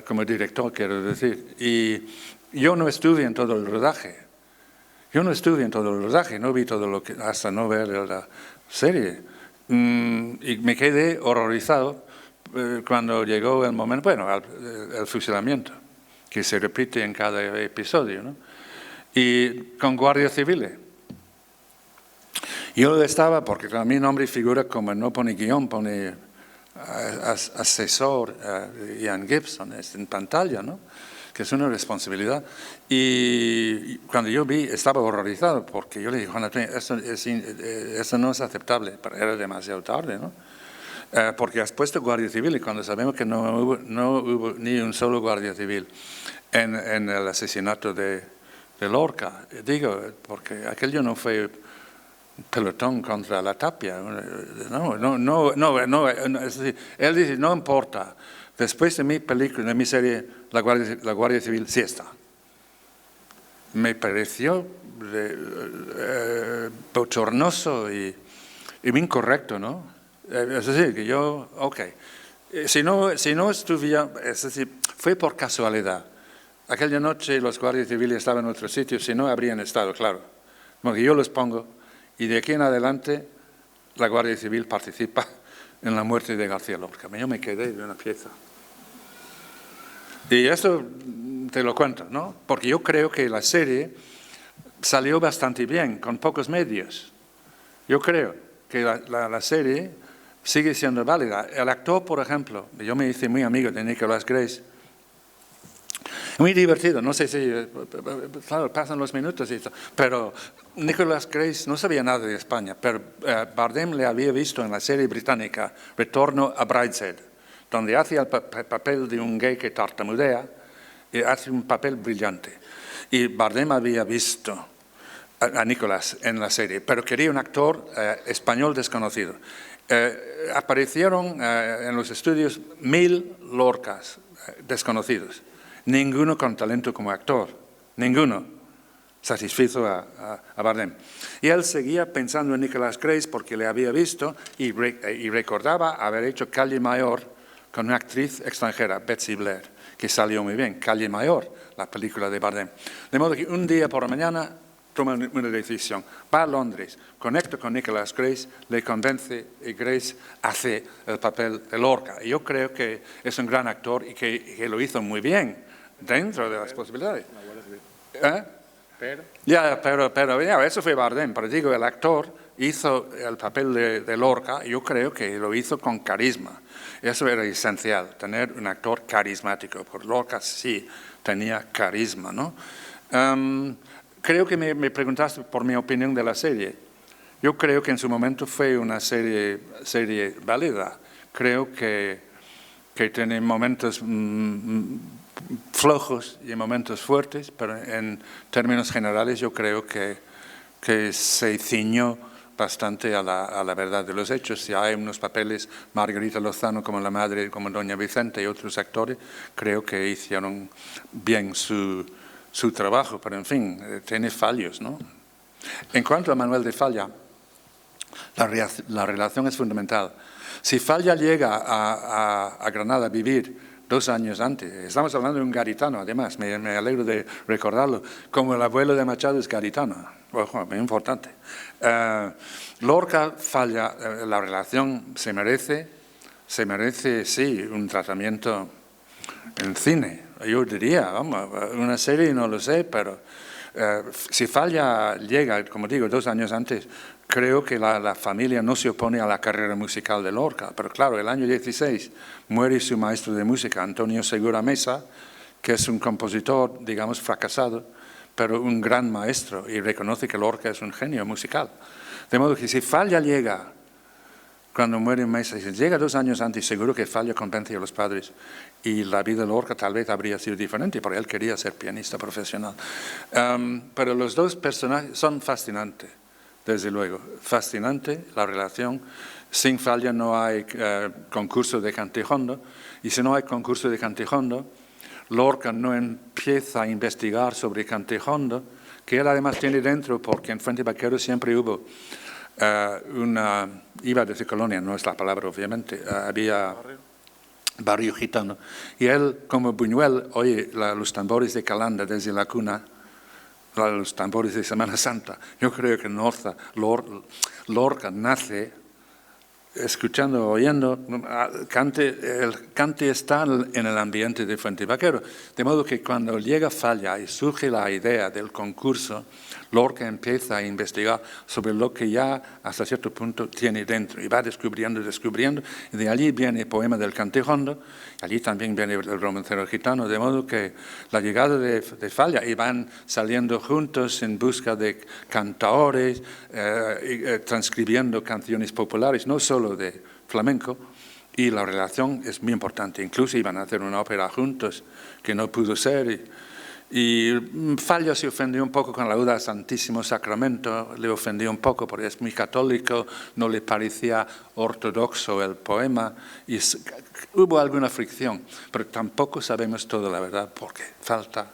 como director, quiero decir. Y yo no estuve en todo el rodaje. No vi todo lo que, hasta no ver la serie. Y me quedé horrorizado cuando llegó el momento, el fusilamiento, que se repite en cada episodio, ¿no? Y con guardias civiles. Yo estaba, porque a mi nombre figura como no pone guión, pone asesor Ian Gibson, es en pantalla, ¿no? Que es una responsabilidad. Y cuando yo vi, estaba horrorizado, porque yo le dije, Juan Antonio, esto no es aceptable, pero era demasiado tarde, ¿no? Porque has puesto guardia civil y cuando sabemos que no hubo ni un solo guardia civil en el asesinato de Lorca, digo, porque aquello no fue pelotón contra la Tapia. No, es decir, él dice, no importa, después de mi película, de mi serie, la Guardia Civil sí está. Me pareció bochornoso y incorrecto, ¿no? Es decir, que si no estuviera, es decir, fue por casualidad aquella noche los guardias civiles estaban en otro sitio, si no habrían estado, claro. Porque yo los pongo y de aquí en adelante la Guardia Civil participa en la muerte de García Lorca. Yo me quedé de una pieza. Y esto te lo cuento, ¿no? Porque yo creo que la serie salió bastante bien, con pocos medios. Yo creo que la serie sigue siendo válida. El actor, por ejemplo, yo me hice muy amigo de Nicolas Grace. Muy divertido, no sé si, claro, pasan los minutos y todo, pero Nicolas Grace no sabía nada de España, pero Bardem le había visto en la serie británica Retorno a Brideshead, donde hace el papel de un gay que tartamudea y hace un papel brillante. Y Bardem había visto a Nicolas en la serie, pero quería un actor español desconocido. Aparecieron en los estudios 1000 Lorcas desconocidos. Ninguno con talento como actor, ninguno satisfizo a Bardem. Y él seguía pensando en Nicolas Grace porque le había visto y recordaba haber hecho Calle Mayor con una actriz extranjera, Betsy Blair, que salió muy bien, Calle Mayor, la película de Bardem. De modo que un día por la mañana toma una decisión, va a Londres, conecta con Nicolas Grace, le convence y Grace hace el papel de Lorca. Y yo creo que es un gran actor y que lo hizo muy bien dentro de las posibilidades. Pero eso fue Bardem, pero digo, el actor hizo el papel de Lorca y yo creo que lo hizo con carisma. Eso era esencial, tener un actor carismático, porque Lorca sí tenía carisma, ¿no? Creo que me preguntaste por mi opinión de la serie. Yo creo que en su momento fue una serie válida. Creo que tiene momentos flojos y momentos fuertes, pero en términos generales yo creo que se ciñó bastante a la verdad de los hechos. Si hay unos papeles, Margarita Lozano como la madre, como Doña Vicenta y otros actores, creo que hicieron bien su trabajo, pero en fin, tiene fallos, ¿no? En cuanto a Manuel de Falla, la relación es fundamental. Si Falla llega a Granada a vivir 2 años antes, estamos hablando de un gaditano, además, me alegro de recordarlo, como el abuelo de Machado es gaditano, ojo, muy importante. Lorca, Falla, la relación se merece, sí, un tratamiento en cine. Yo diría, vamos, una serie no lo sé, pero si Falla llega, como digo, 2 años antes, creo que la familia no se opone a la carrera musical de Lorca. Pero claro, el año 16 muere su maestro de música, Antonio Segura Mesa, que es un compositor, digamos, fracasado, pero un gran maestro, y reconoce que Lorca es un genio musical. De modo que si Falla llega, cuando muere Mesa, si llega 2 años antes, seguro que Falla convence a los padres. Y la vida de Lorca tal vez habría sido diferente, porque él quería ser pianista profesional. Pero los dos personajes son fascinantes, desde luego. Fascinante la relación. Sin Falla no hay concurso de cantejondo. Y si no hay concurso de cantejondo, Lorca no empieza a investigar sobre cantejondo, que él además tiene dentro, porque en Fuente Vaquero siempre hubo iba a decir colonia, no es la palabra obviamente, había barrio gitano. Y él, como Buñuel, oye los tambores de Calanda desde la cuna, los tambores de Semana Santa. Yo creo que Lorca nace escuchando, oyendo, el cante está en el ambiente de Fuente Vaquero. De modo que cuando llega Falla y surge la idea del concurso, Lorca empieza a investigar sobre lo que ya hasta cierto punto tiene dentro y va descubriendo, y de allí viene el poema del cantejondo, allí también viene el romancero gitano, de modo que la llegada de Falla, y van saliendo juntos en busca de cantaores, transcribiendo canciones populares, no solo de flamenco, y la relación es muy importante. Incluso iban a hacer una ópera juntos, que no pudo ser, y Falla se ofendió un poco con la Oda al Santísimo Sacramento, le ofendió un poco porque es muy católico, no le parecía ortodoxo el poema, y hubo alguna fricción, pero tampoco sabemos toda la verdad porque falta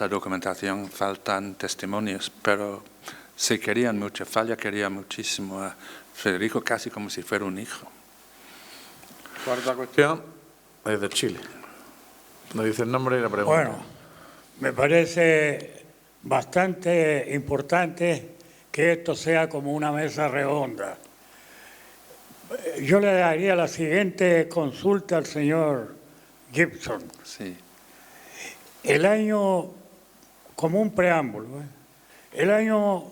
documentación, faltan testimonios, pero se querían mucho. Falla quería muchísimo a Federico, casi como si fuera un hijo. Cuarta cuestión, desde Chile. Nos dice el nombre y la pregunta. Bueno, me parece bastante importante que esto sea como una mesa redonda. Yo le daría la siguiente consulta al señor Gibson. Sí. El año, como un preámbulo, el año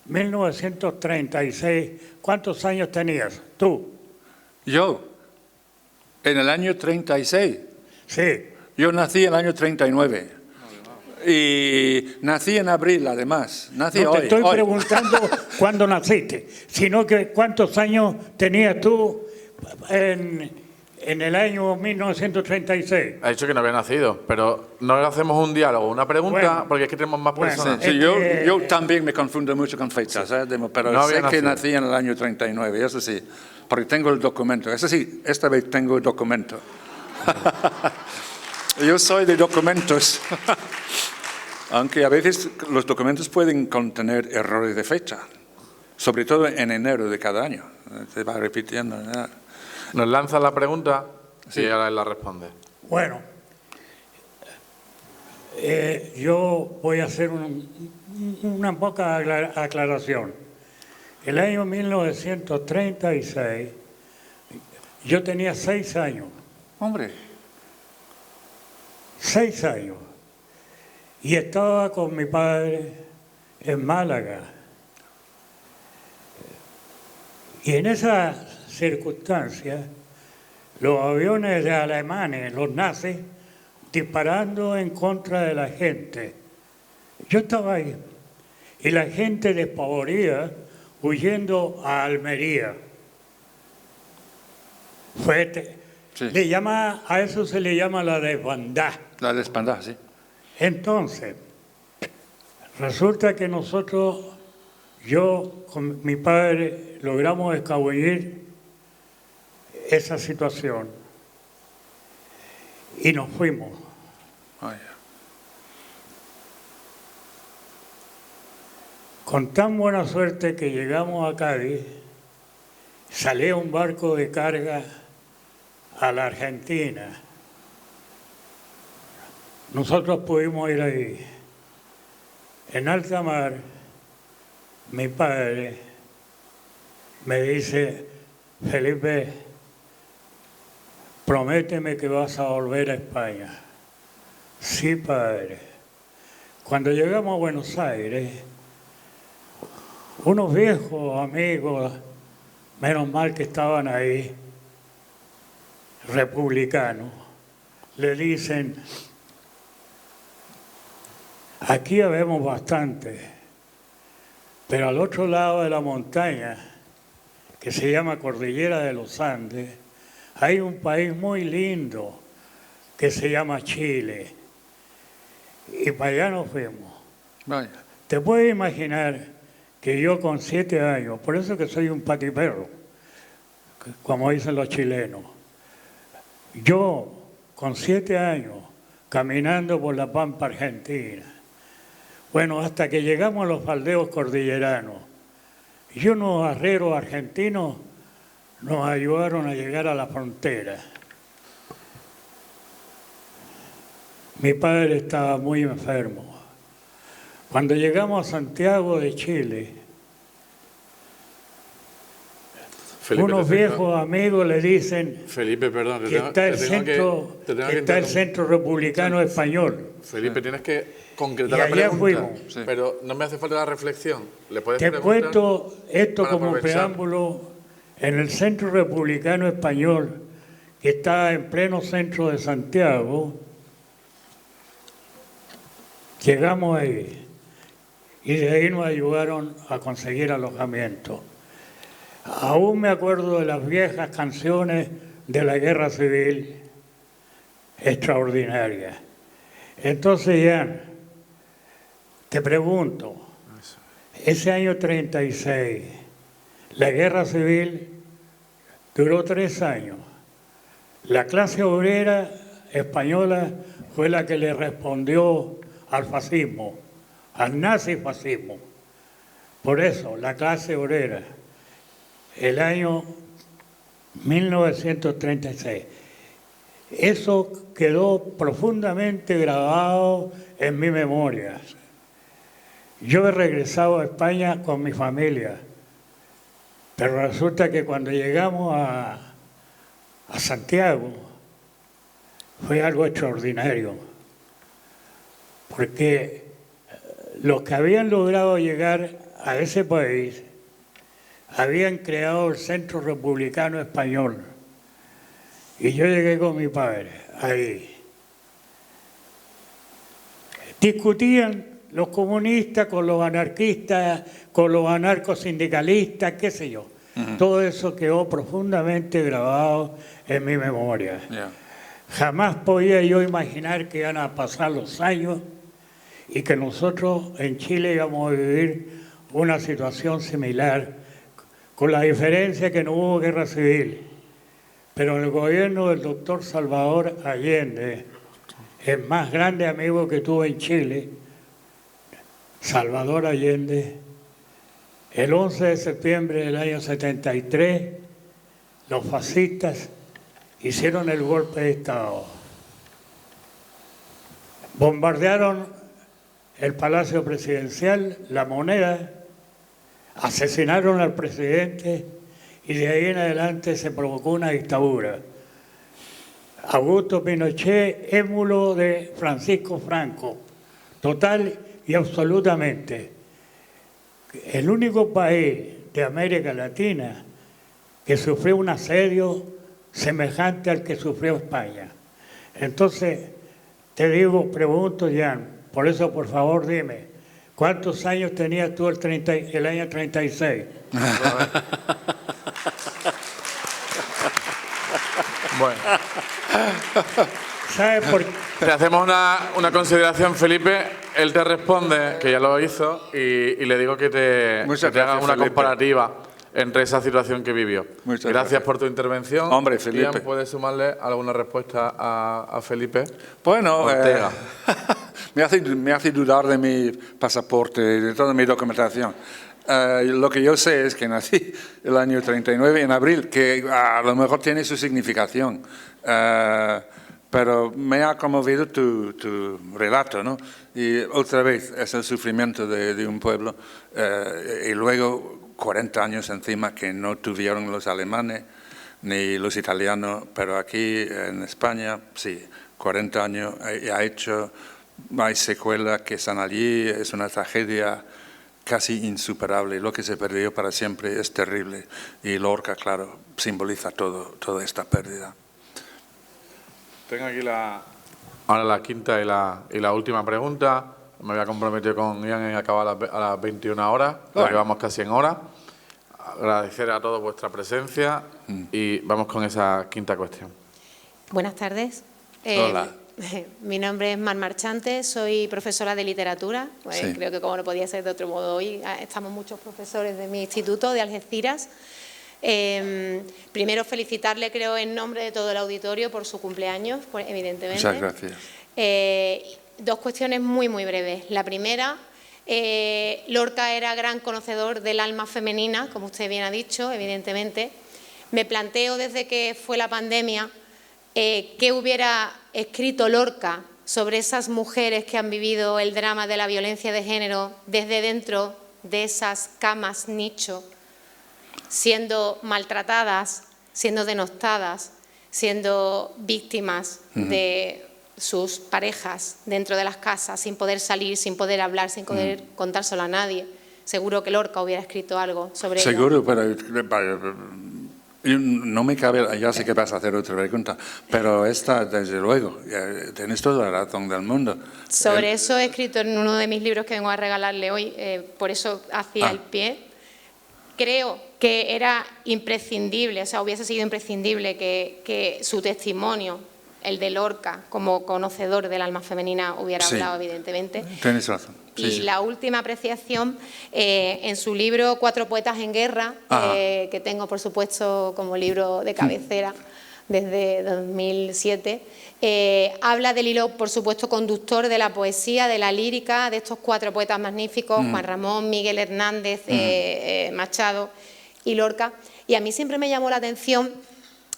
1936, ¿cuántos años tenías tú? Yo, en el año 36. Sí. Yo nací en el año 39. Y nací en abril, además. Nací No hoy. te estoy hoy. preguntando cuándo naciste, sino que cuántos años tenías tú en el año 1936. Ha dicho que no había nacido, pero no le hacemos un diálogo, una pregunta, Bueno, porque es que tenemos más bueno, personas. Sí, yo también me confundo mucho con fechas, pero No sé había que nacido. nací en el año 39, eso sí, porque tengo el documento. Eso sí, esta vez tengo el documento. Yo soy de documentos, aunque a veces los documentos pueden contener errores de fecha, sobre todo en enero de cada año. Se va repitiendo. Nos lanza la pregunta Sí. y ahora él la responde. Bueno, yo voy a hacer una poca aclaración. El año 1936, yo tenía 6 años. Hombre, 6 años. Y estaba con mi padre en Málaga. Y en esas circunstancias, los aviones de alemanes, los nazis, disparando en contra de la gente. Yo estaba ahí. Y la gente despavorida, huyendo a Almería. sí. A eso se le llama la desbandada. La desbandada, sí. Entonces, resulta que yo con mi padre, logramos escabullir esa situación y nos fuimos. Vaya. Con tan buena suerte que llegamos a Cádiz, salía un barco de carga a la Argentina. Nosotros pudimos ir ahí. En alta mar, mi padre me dice, Felipe, prométeme que vas a volver a España. Sí, padre. Cuando llegamos a Buenos Aires, unos viejos amigos, menos mal que estaban ahí, republicanos, le dicen, aquí habemos bastante, pero al otro lado de la montaña, que se llama Cordillera de los Andes, hay un país muy lindo que se llama Chile. Y para allá nos fuimos. Vaya. Te puedes imaginar que yo con 7 años, por eso que soy un patiperro, como dicen los chilenos, yo con 7 años caminando por la pampa argentina, bueno, hasta que llegamos a los faldeos cordilleranos, y unos arrieros argentinos nos ayudaron a llegar a la frontera. Mi padre estaba muy enfermo. Cuando llegamos a Santiago de Chile, Felipe, unos viejos amigos le dicen Felipe, perdón, que está el centro republicano español. Felipe, tienes que concretar Y la allá pregunta, fuimos. Sí. pero no me hace falta la reflexión. ¿Le puedes Te he preguntar? puesto esto para como aprovechar? preámbulo en el centro republicano español, que está en pleno centro de Santiago. Llegamos ahí y de ahí nos ayudaron a conseguir alojamiento. Aún me acuerdo de las viejas canciones de la Guerra Civil, extraordinarias. Entonces, Jan, te pregunto, ese año 36, la Guerra Civil duró 3 años. La clase obrera española fue la que le respondió al fascismo, al nazifascismo. Por eso, la clase obrera, el año 1936. Eso quedó profundamente grabado en mi memoria. Yo he regresado a España con mi familia, pero resulta que cuando llegamos a Santiago fue algo extraordinario, porque los que habían logrado llegar a ese país habían creado el Centro Republicano Español. Y yo llegué con mi padre ahí. Discutían los comunistas con los anarquistas, con los anarcosindicalistas, qué sé yo. Todo eso quedó profundamente grabado en mi memoria. Jamás podía yo imaginar que iban a pasar los años y que nosotros en Chile íbamos a vivir una situación similar, con la diferencia que no hubo guerra civil. Pero el gobierno del doctor Salvador Allende, el más grande amigo que tuve en Chile, Salvador Allende, el 11 de septiembre del año 73, los fascistas hicieron el golpe de Estado. Bombardearon el Palacio Presidencial, La Moneda, asesinaron al presidente y de ahí en adelante se provocó una dictadura. Augusto Pinochet, émulo de Francisco Franco, total y absolutamente. El único país de América Latina que sufrió un asedio semejante al que sufrió España. Entonces, te digo, pregunto, Jan, por eso, por favor, dime, ¿cuántos años tenías tú el año 36? Bueno. ¿Sabes por qué? Te hacemos una consideración, Felipe. Él te responde, que ya lo hizo, y le digo que te haga una Felipe. comparativa entre esa situación que vivió. Muchas gracias por tu intervención. Hombre, Felipe. Ian, ¿puedes sumarle alguna respuesta a Felipe? Bueno, Ortega. me hace dudar de mi pasaporte, de toda mi documentación. Lo que yo sé es que nací el año 39 en abril, que a lo mejor tiene su significación. Pero me ha conmovido tu relato, ¿no? Y otra vez es el sufrimiento de un pueblo y luego 40 años encima que no tuvieron los alemanes ni los italianos, pero aquí en España, sí, 40 años hay secuelas que están allí, es una tragedia casi insuperable. Lo que se perdió para siempre es terrible y Lorca, claro, simboliza toda esta pérdida. Tengo aquí ahora la quinta y la última pregunta. Me voy a comprometer con Ian en acabar a las 21 horas, porque vamos casi en hora. Agradecer a todos vuestra presencia y vamos con esa quinta cuestión. Buenas tardes. Hola. Mi nombre es Mar Marchante, soy profesora de literatura. Sí. Creo que como no podía ser de otro modo hoy, estamos muchos profesores de mi instituto, de Algeciras. Primero felicitarle, creo, en nombre de todo el auditorio por su cumpleaños, evidentemente. Muchas gracias. Dos cuestiones muy, muy breves. La primera, Lorca era gran conocedor del alma femenina, como usted bien ha dicho, evidentemente. Me planteo desde que fue la pandemia qué hubiera escrito Lorca sobre esas mujeres que han vivido el drama de la violencia de género desde dentro de esas camas nicho, siendo maltratadas, siendo denostadas, siendo víctimas de sus parejas dentro de las casas, sin poder salir, sin poder hablar, sin poder contárselo a nadie. Seguro que Lorca hubiera escrito algo sobre ello. Seguro, pero no me cabe, ya sé que vas a hacer otra pregunta, pero esta, desde luego, tienes toda la razón del mundo. Sobre eso he escrito en uno de mis libros que vengo a regalarle hoy, por eso hacía el pie. Creo que era imprescindible, o sea, hubiese sido imprescindible que su testimonio, el de Lorca, como conocedor del alma femenina, hubiera hablado, evidentemente. Tienes razón. Sí, La última apreciación, en su libro Cuatro poetas en guerra, que tengo, por supuesto, como libro de cabecera desde 2007, habla del hilo, por supuesto, conductor de la poesía, de la lírica, de estos cuatro poetas magníficos, Juan Ramón, Miguel Hernández, Machado y Lorca. Y a mí siempre me llamó la atención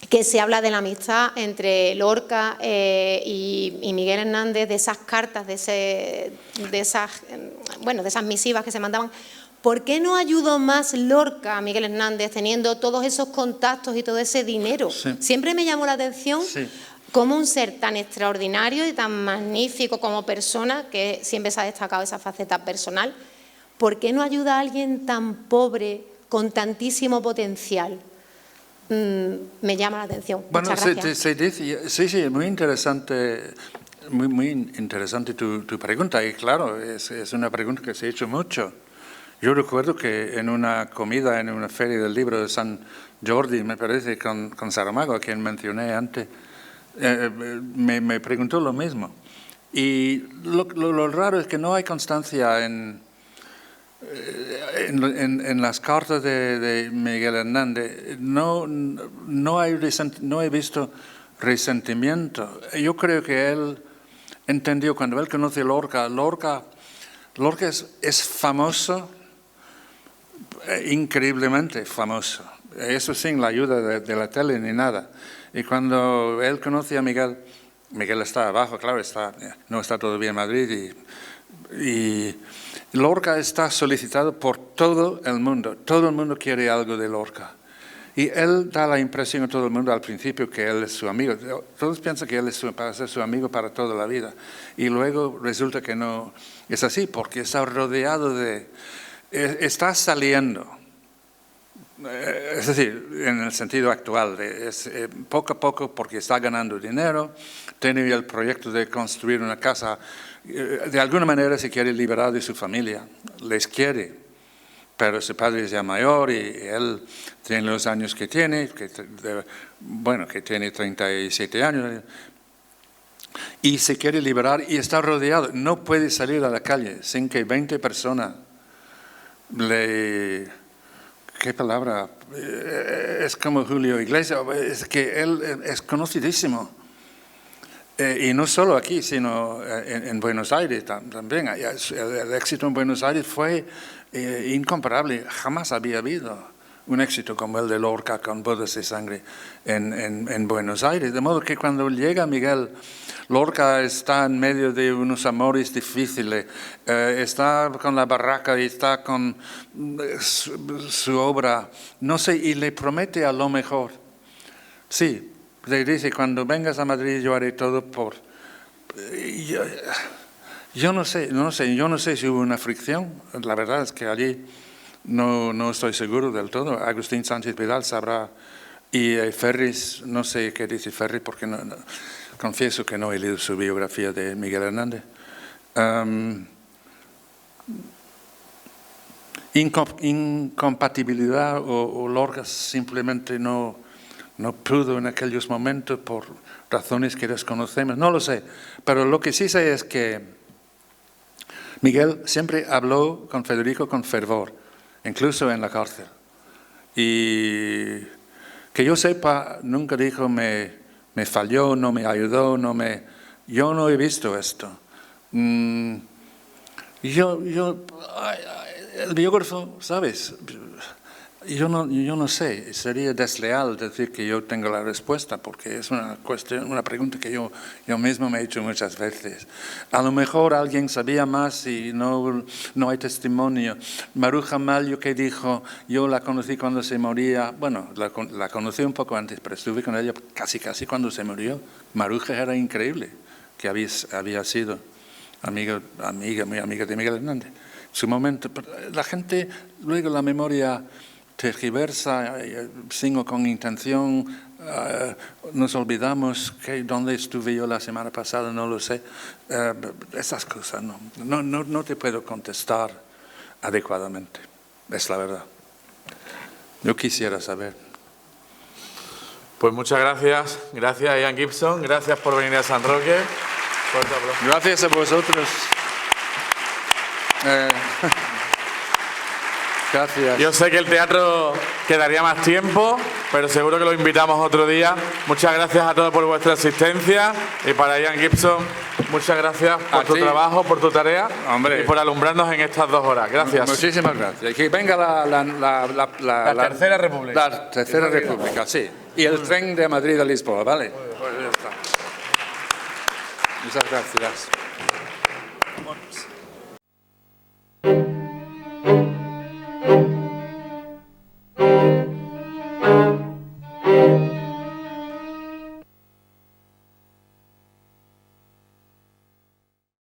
que se habla de la amistad entre Lorca y Miguel Hernández, de esas cartas, de esas misivas que se mandaban. ¿Por qué no ayudó más Lorca a Miguel Hernández teniendo todos esos contactos y todo ese dinero? Sí. Siempre me llamó la atención cómo un ser tan extraordinario y tan magnífico como persona, que siempre se ha destacado esa faceta personal, ¿por qué no ayuda a alguien tan pobre con tantísimo potencial? Me llama la atención. Bueno, muchas gracias. se dice, sí, muy interesante. Muy interesante tu pregunta, y claro, es una pregunta que se ha hecho mucho. Yo recuerdo que en una comida, en una feria del libro de San Jordi, me parece, con Saramago, a quien mencioné antes, me preguntó lo mismo. Y lo raro es que no hay constancia en las cartas de Miguel Hernández. No he visto resentimiento. Yo creo que él entendió, cuando él conoce a Lorca es famoso, increíblemente famoso. Eso sin la ayuda de la tele ni nada. Y cuando él conoce a Miguel está abajo, claro, no está todavía en Madrid, y Lorca está solicitado por todo el mundo quiere algo de Lorca. Y él da la impresión a todo el mundo al principio que él es su amigo. Todos piensan que él va a ser su amigo para toda la vida. Y luego resulta que no es así, porque está rodeado está saliendo. Es decir, en el sentido actual, poco a poco, porque está ganando dinero, tiene el proyecto de construir una casa. De alguna manera se quiere liberar de su familia, les quiere, pero su padre es ya mayor y él tiene los años que tiene, que tiene 37 años, y se quiere liberar y está rodeado. No puede salir a la calle sin que 20 personas ¿qué palabra? Es como Julio Iglesias, es que él es conocidísimo. Y no solo aquí, sino en Buenos Aires también. El éxito en Buenos Aires fue incomparable. Jamás había habido un éxito como el de Lorca con Bodas de Sangre en Buenos Aires. De modo que cuando llega Miguel, Lorca está en medio de unos amores difíciles, está con la barraca y está con su obra, no sé, y le promete a lo mejor. Sí, le dice, cuando vengas a Madrid yo haré todo por... Yo no sé si hubo una fricción. La verdad es que allí no estoy seguro del todo. Agustín Sánchez Vidal sabrá, y Ferris, no sé qué dice Ferris, porque confieso que no he leído su biografía de Miguel Hernández. Incompatibilidad o Lorca simplemente no pudo en aquellos momentos por razones que desconocemos, no lo sé. Pero lo que sí sé es que Miguel siempre habló con Federico con fervor, incluso en la cárcel. Y que yo sepa, nunca dijo me falló, no me ayudó, yo no he visto esto. El biógrafo, ¿sabes? Yo no sé, sería desleal decir que yo tengo la respuesta, porque es una pregunta que yo mismo me he hecho muchas veces. A lo mejor alguien sabía más y no hay testimonio. Maruja Maglio, que dijo, yo la conocí cuando se moría, bueno, la conocí un poco antes, pero estuve con ella casi cuando se murió. Maruja era increíble, que había sido muy amiga de Miguel Hernández. Su momento, la gente, luego la memoria tergiversa, sin o con intención, nos olvidamos que dónde estuve yo la semana pasada, no lo sé. Esas cosas no te puedo contestar adecuadamente, es la verdad. Yo quisiera saber. Pues muchas gracias. Gracias, Ian Gibson. Gracias por venir a San Roque. Fuerte aplauso. Gracias a vosotros. Gracias. Yo sé que el teatro quedaría más tiempo, pero seguro que lo invitamos otro día. Muchas gracias a todos por vuestra asistencia y para Ian Gibson Muchas gracias por tu trabajo, por tu tarea y por alumbrarnos en estas 2 horas. Gracias. Muchísimas gracias. Que venga la Tercera República. La Tercera República, sí. Y el tren de Madrid a Lisboa, ¿vale? Pues ya está. Muchas gracias.